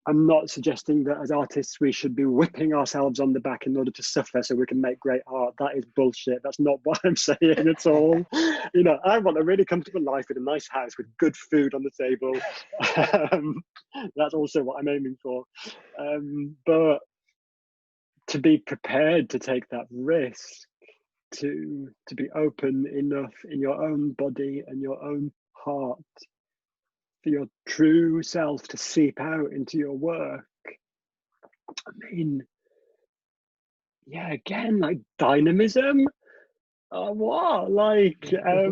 I'm not suggesting that as artists we should be whipping ourselves on the back in order to suffer so we can make great art. That is bullshit. That's not what I'm saying at all. You know, I want a really comfortable life with a nice house with good food on the table. That's also what I'm aiming for. But to be prepared to take that risk, to be open enough in your own body and your own heart for your true self to seep out into your work. I mean, yeah, again, like dynamism. What? Like, I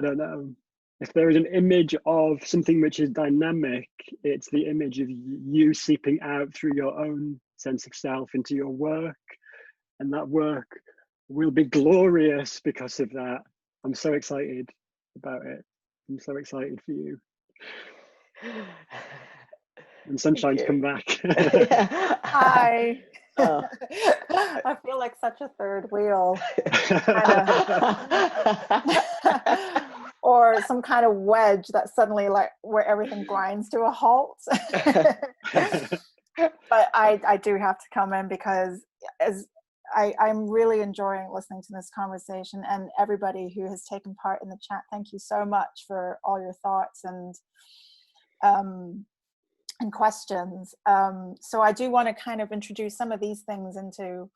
don't know. If there is an image of something which is dynamic, it's the image of you seeping out through your own sense of self into your work. And that work will be glorious because of that. I'm so excited about it. I'm so excited for you. And Sunshine's come back. Hi. I feel like such a third wheel. Or some kind of wedge that suddenly, like, where everything grinds to a halt. But I do have to come in because I'm really enjoying listening to this conversation, and everybody who has taken part in the chat, thank you so much for all your thoughts and questions. So I do want to kind of introduce some of these things into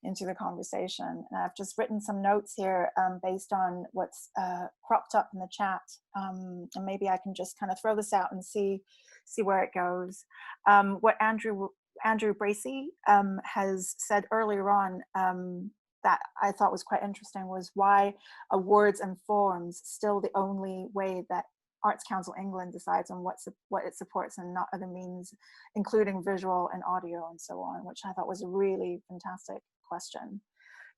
the conversation. And I've just written some notes here based on what's cropped up in the chat. And maybe I can just kind of throw this out and see where it goes. What Andrew Bracey has said earlier on that I thought was quite interesting was why are words and forms still the only way that Arts Council England decides on what it supports and not other means, including visual and audio and so on, which I thought was a really fantastic question.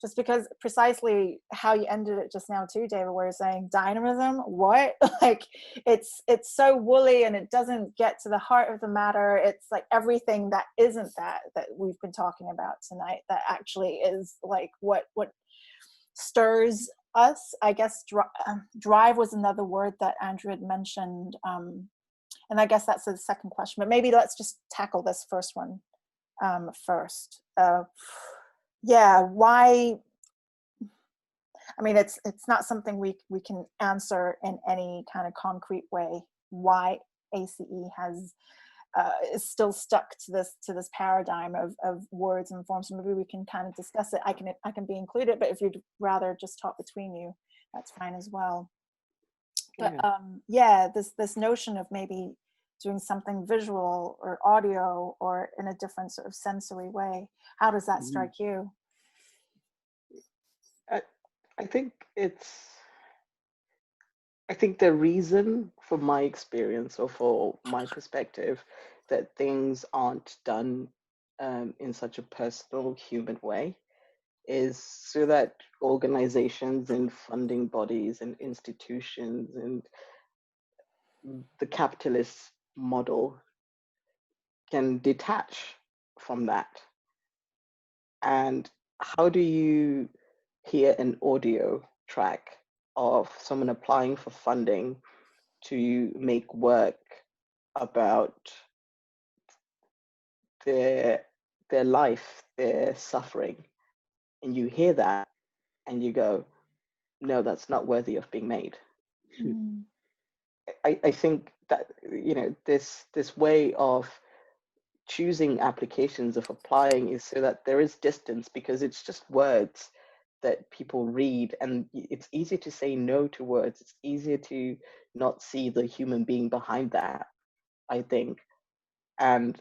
Just because precisely how you ended it just now too, David, where you're saying dynamism, what? Like it's so woolly and it doesn't get to the heart of the matter. It's like everything that isn't that we've been talking about tonight that actually is like what stirs us. I guess drive was another word that Andrew had mentioned. And I guess that's the second question, but maybe let's just tackle this first one first. Yeah, why? I mean, it's not something we can answer in any kind of concrete way. Why ACE has is still stuck to this paradigm of words and forms. So maybe we can kind of discuss it. I can be included, but if you'd rather just talk between you, that's fine as well. But yeah, this notion of maybe doing something visual or audio or in a different sort of sensory way. How does that strike you? I think the reason from my experience or for my perspective, that things aren't done in such a personal, human way is so that organizations and funding bodies and institutions and the capitalist model can detach from that. And how do you hear an audio track of someone applying for funding to make work about their life, their suffering, and you hear that and you go, no, that's not worthy of being made. Mm. I think that, you know, this way of choosing applications, of applying, is so that there is distance, because it's just words that people read, and it's easier to say no to words. It's easier to not see the human being behind that, I think. And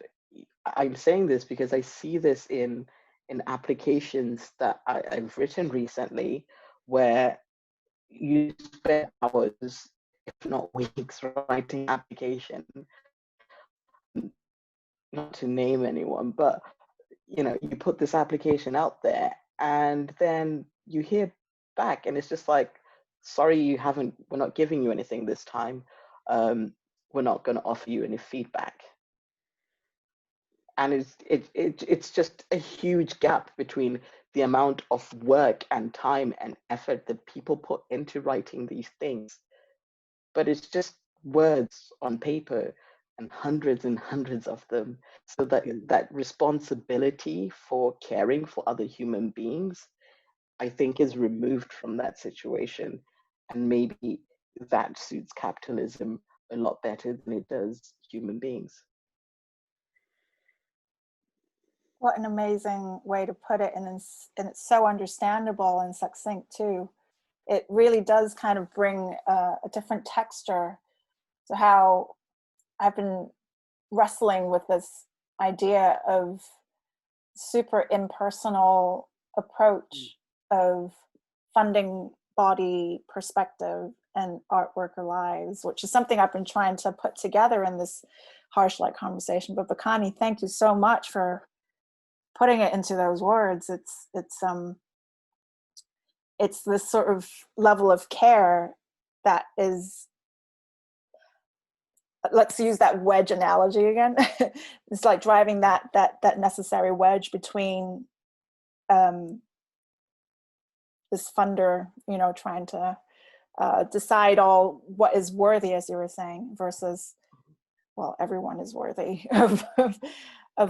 I'm saying this because I see this in applications that I've written recently, where you spend hours, if not weeks, writing application, not to name anyone, but you know, you put this application out there and then you hear back and it's just like, sorry, we're not giving you anything this time. We're not going to offer you any feedback. And it's just a huge gap between the amount of work and time and effort that people put into writing these things. But it's just words on paper, and hundreds of them. So that responsibility for caring for other human beings, I think, is removed from that situation. And maybe that suits capitalism a lot better than it does human beings. What an amazing way to put it, and it's so understandable and succinct too. It really does kind of bring a different texture to how I've been wrestling with this idea of super impersonal approach of funding body perspective and art worker lives, which is something I've been trying to put together in this Harsh Light conversation. But Bakani, thank you so much for putting it into those words. It's this sort of level of care that is, let's use that wedge analogy again. It's like driving that necessary wedge between this funder, you know, trying to decide all what is worthy, as you were saying, versus, well, everyone is worthy of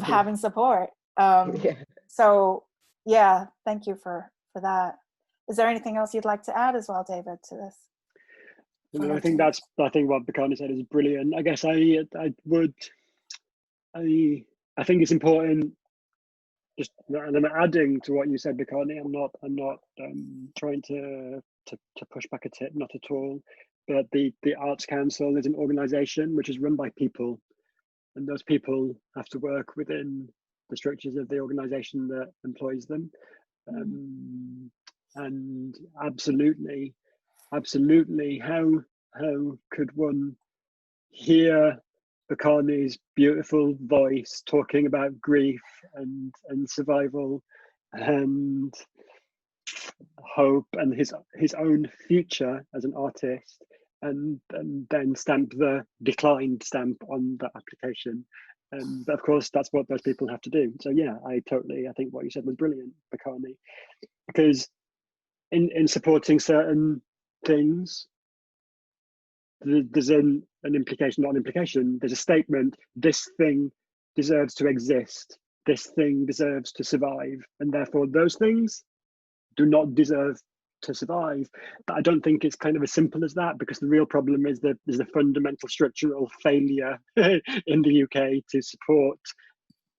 having support. Yeah. So yeah, thank you for that. Is there anything else you'd like to add as well, David, to this? No, I think what Bakani said is brilliant. I guess I think it's important. Just, and I'm adding to what you said, Bakani. I'm not trying to push back a tip, not at all. But the Arts Council is an organisation which is run by people, and those people have to work within the structures of the organisation that employs them. And absolutely, how could one hear Bakani's beautiful voice talking about grief and survival and hope and his own future as an artist, and then stamp the declined stamp on the application? But of course, that's what those people have to do. So yeah, I think what you said was brilliant, Bakani, because in supporting certain things, there's an implication, not an implication. There's a statement: this thing deserves to exist. This thing deserves to survive, and therefore those things do not deserve to survive. But I don't think it's kind of as simple as that, because the real problem is that there's a fundamental structural failure in the UK to support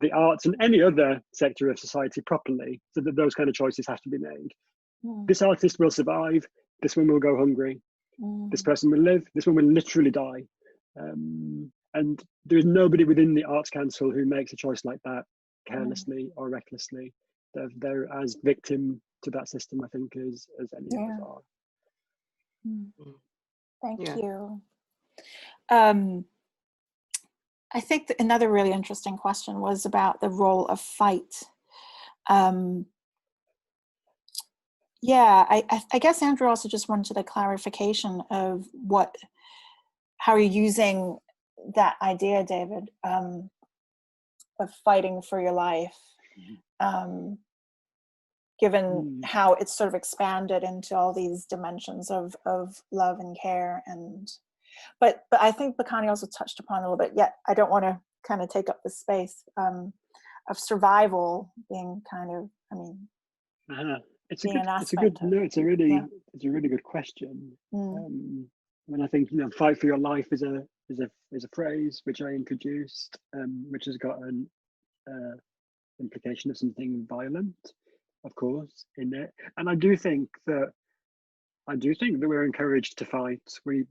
the arts and any other sector of society properly, so that those kind of choices have to be made. This artist will survive, this one will go hungry, this person will live, this one will literally die. And there is nobody within the Arts Council who makes a choice like that carelessly or recklessly. They're as victim to that system, I think, as any of us are. Thank you. I think that another really interesting question was about the role of fight. Yeah, I guess Andrew also just wanted a clarification of how you're using that idea, David, of fighting for your life, given how it's sort of expanded into all these dimensions of love and care. But I think Bakani also touched upon a little bit, yet I don't want to kind of take up the space of survival being kind of, I mean, it's a really good question. And I think, you know, fight for your life is a phrase which I introduced, which has got an implication of something violent, of course, in it. And I do think that we're encouraged to fight. We're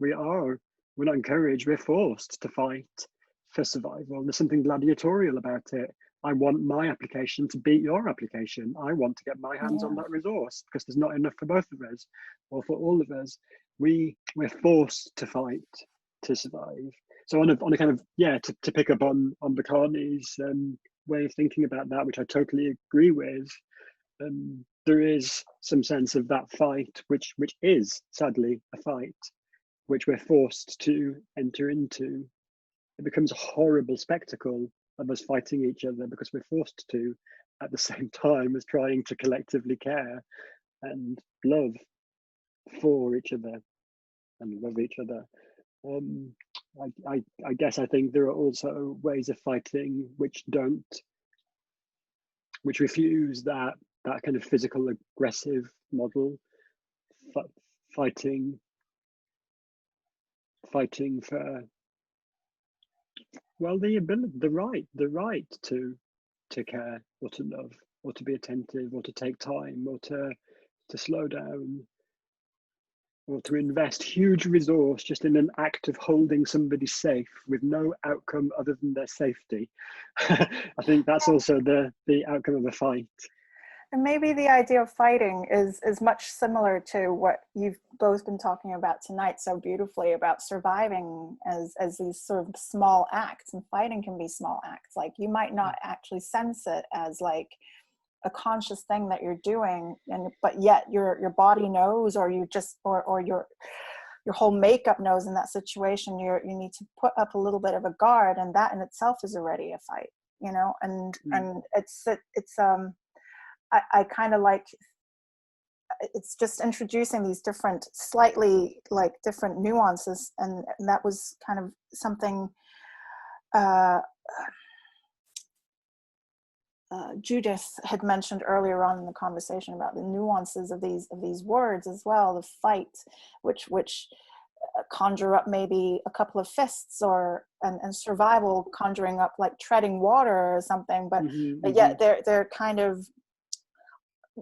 not encouraged, we're forced to fight for survival. There's something gladiatorial about it. I want my application to beat your application. I want to get my hands on that resource because there's not enough for both of us or for all of us. We're forced to fight to survive. So on a kind of, to pick up on Bakani's way of thinking about that, which I totally agree with, there is some sense of that fight, which is sadly a fight, which we're forced to enter into. It becomes a horrible spectacle of us fighting each other because we're forced to, at the same time as trying to collectively care and love for each other and love each other. I guess I think there are also ways of fighting which refuse that kind of physical aggressive model, fighting for, well, the right to care or to love or to be attentive or to take time or to slow down or to invest huge resource just in an act of holding somebody safe with no outcome other than their safety. I think that's also the outcome of a fight. And maybe the idea of fighting is much similar to what you've both been talking about tonight so beautifully, about surviving as these sort of small acts, and fighting can be small acts. Like you might not actually sense it as like a conscious thing that you're doing, but yet your body knows, or you just or your whole makeup knows in that situation you need to put up a little bit of a guard, and that in itself is already a fight, you know. And it's I kind of like, it's just introducing these different, slightly like different nuances, and that was kind of something Judith had mentioned earlier on in the conversation about the nuances of these words as well. The fight, which conjure up maybe a couple of fists, and survival conjuring up like treading water or something, but yet they're kind of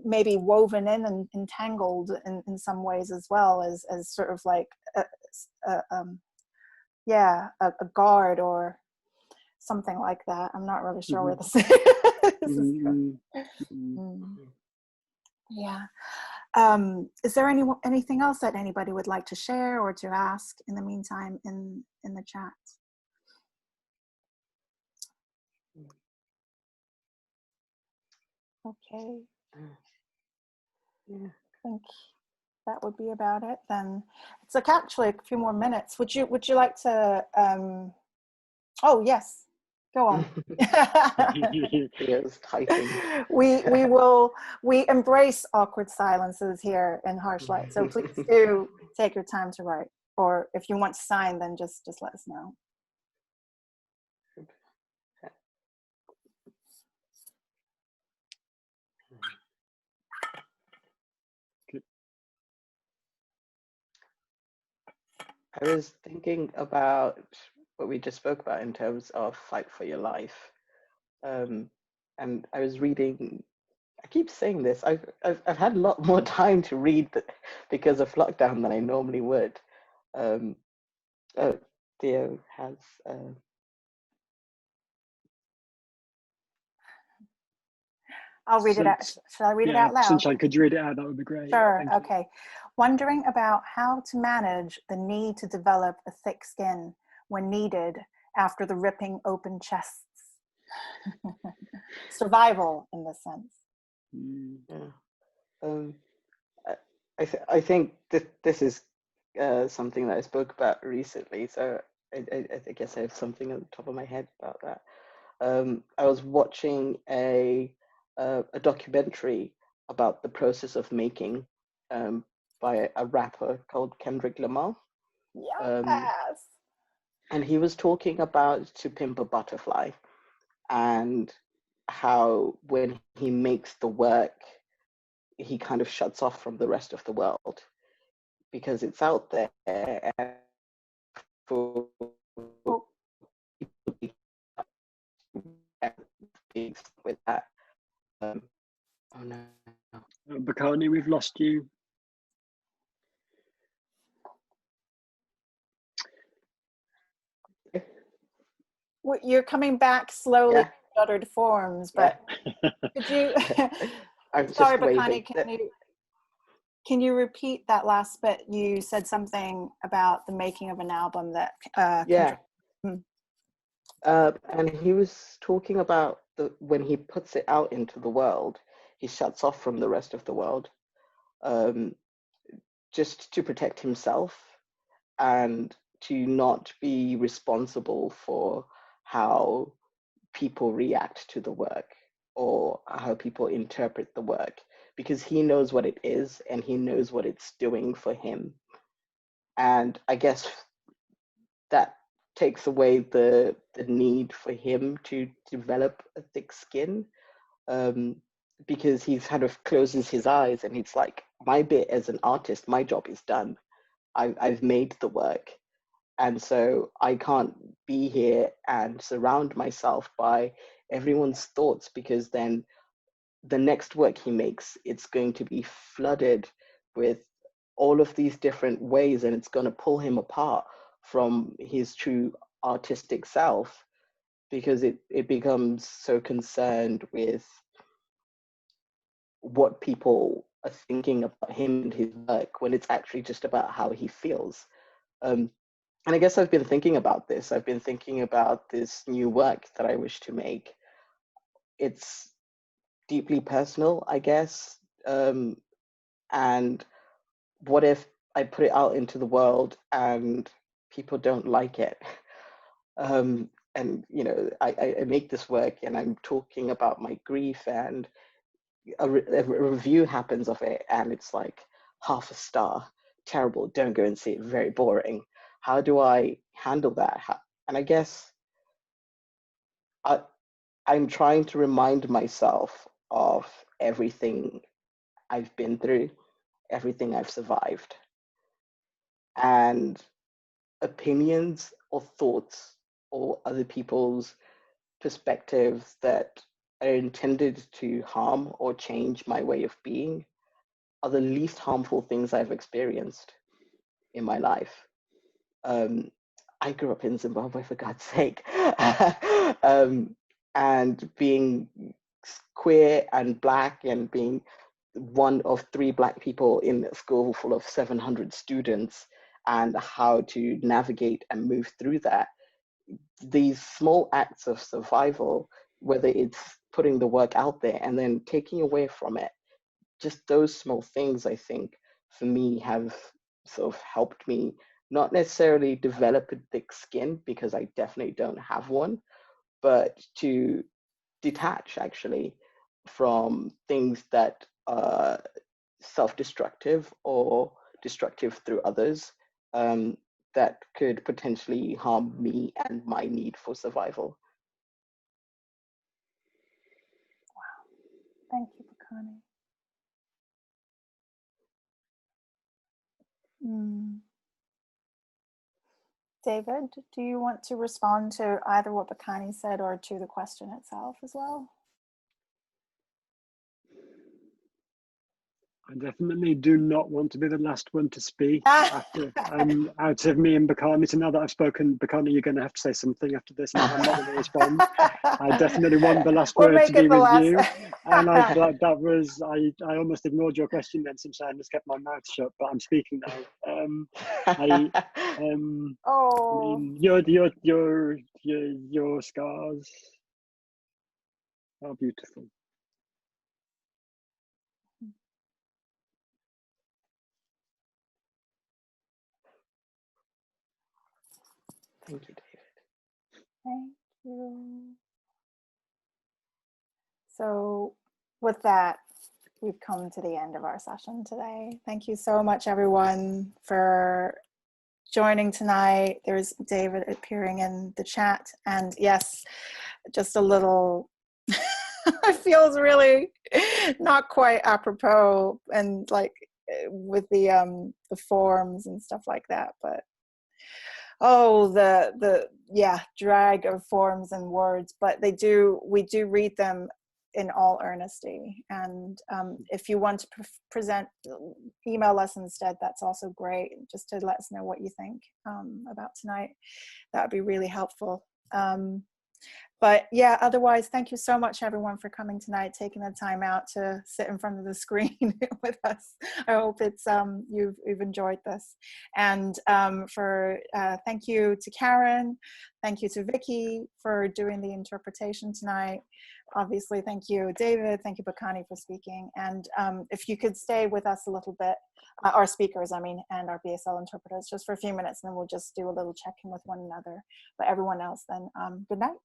maybe woven in and entangled in some ways as well, as sort of like a guard or something like that. I'm not really sure where this is going. Is there anything else that anybody would like to share or to ask in the meantime in the chat? Okay. I think that would be about it then. It's like actually a few more minutes. Would you like to oh yes, go on. We embrace awkward silences here in Harsh Light, so please do take your time to write, or if you want to sign, then just let us know. I was thinking about what we just spoke about in terms of fight for your life. And I was reading, I keep saying this, I've had a lot more time to read because of lockdown than I normally would. Theo has... I'll read it out. Shall I read it out loud? Sunshine, could you read it out? That would be great. Sure, okay. Wondering about how to manage the need to develop a thick skin when needed after the ripping open chests. Survival, in this sense. Yeah. I think this is something that I spoke about recently, so I guess I have something on the top of my head about that. I was watching a documentary about the process of making by a rapper called Kendrick Lamar. Yes. And he was talking about To Pimp a Butterfly and how when he makes the work, he kind of shuts off from the rest of the world because it's out there and for with that. Oh no. Bakani, we've lost you. Well, you're coming back slowly, Yeah. stuttered forms, but could you? I'm Sorry, just Bakani, can you repeat that last bit? You said something about the making of an album that. And he was talking about when he puts it out into the world, he shuts off from the rest of the world, just to protect himself and to not be responsible for how people react to the work or how people interpret the work, because he knows what it is and he knows what it's doing for him. And I guess that takes away the need for him to develop a thick skin, because he kind of closes his eyes and it's like, my bit as an artist, my job is done. I've made the work. And so I can't be here and surround myself by everyone's thoughts, because then the next work he makes, it's going to be flooded with all of these different ways, and it's going to pull him apart from his true artistic self, because it becomes so concerned with what people are thinking about him and his work when it's actually just about how he feels. And I guess I've been thinking about this. I've been thinking about this new work that I wish to make. It's deeply personal, I guess. And what if I put it out into the world and people don't like it? And you know, I make this work and I'm talking about my grief, and a review happens of it and it's like 0.5 star, terrible, don't go and see it, very boring. How do I handle that? And I guess I'm trying to remind myself of everything I've been through, everything I've survived, and opinions or thoughts or other people's perspectives that are intended to harm or change my way of being are the least harmful things I've experienced in my life. I grew up in Zimbabwe, for God's sake. And being queer and Black and being one of 3 Black people in a school full of 700 students, and how to navigate and move through that. These small acts of survival, whether it's putting the work out there and then taking away from it, just those small things, I think, for me, have sort of helped me not necessarily develop a thick skin, because I definitely don't have one, but to detach actually from things that are self-destructive or destructive through others, that could potentially harm me and my need for survival. Wow. Thank you, Bakani. David, do you want to respond to either what Bakani said or to the question itself as well? I definitely do not want to be the last one to speak after out of me and Bakani. So now that I've spoken, Bakani, you're going to have to say something after this, and I'm not going to respond. I definitely want the last word to be with you. And that was, I almost ignored your question then, since I just kept my mouth shut, but I'm speaking now. I Oh, mean, your scars are beautiful. Thank you, David. thank you. So with that, we've come to the end of our session today. Thank you so much, everyone, for joining tonight. There's David appearing in the chat. And yes, just a little, it feels really not quite apropos and like with the forms and stuff like that, but oh, the yeah, drag of forms and words, but we do read them in all earnesty. And if you want to present, email us instead, that's also great, just to let us know what you think about tonight. That would be really helpful. But yeah, otherwise, thank you so much, everyone, for coming tonight, taking the time out to sit in front of the screen with us. I hope it's you've enjoyed this. And thank you to Karen, thank you to Vicky for doing the interpretation tonight. Obviously, thank you, David, thank you, Bakani, for speaking. And if you could stay with us a little bit, our speakers, I mean, and our BSL interpreters, just for a few minutes, and then we'll just do a little check-in with one another. But everyone else, then good night.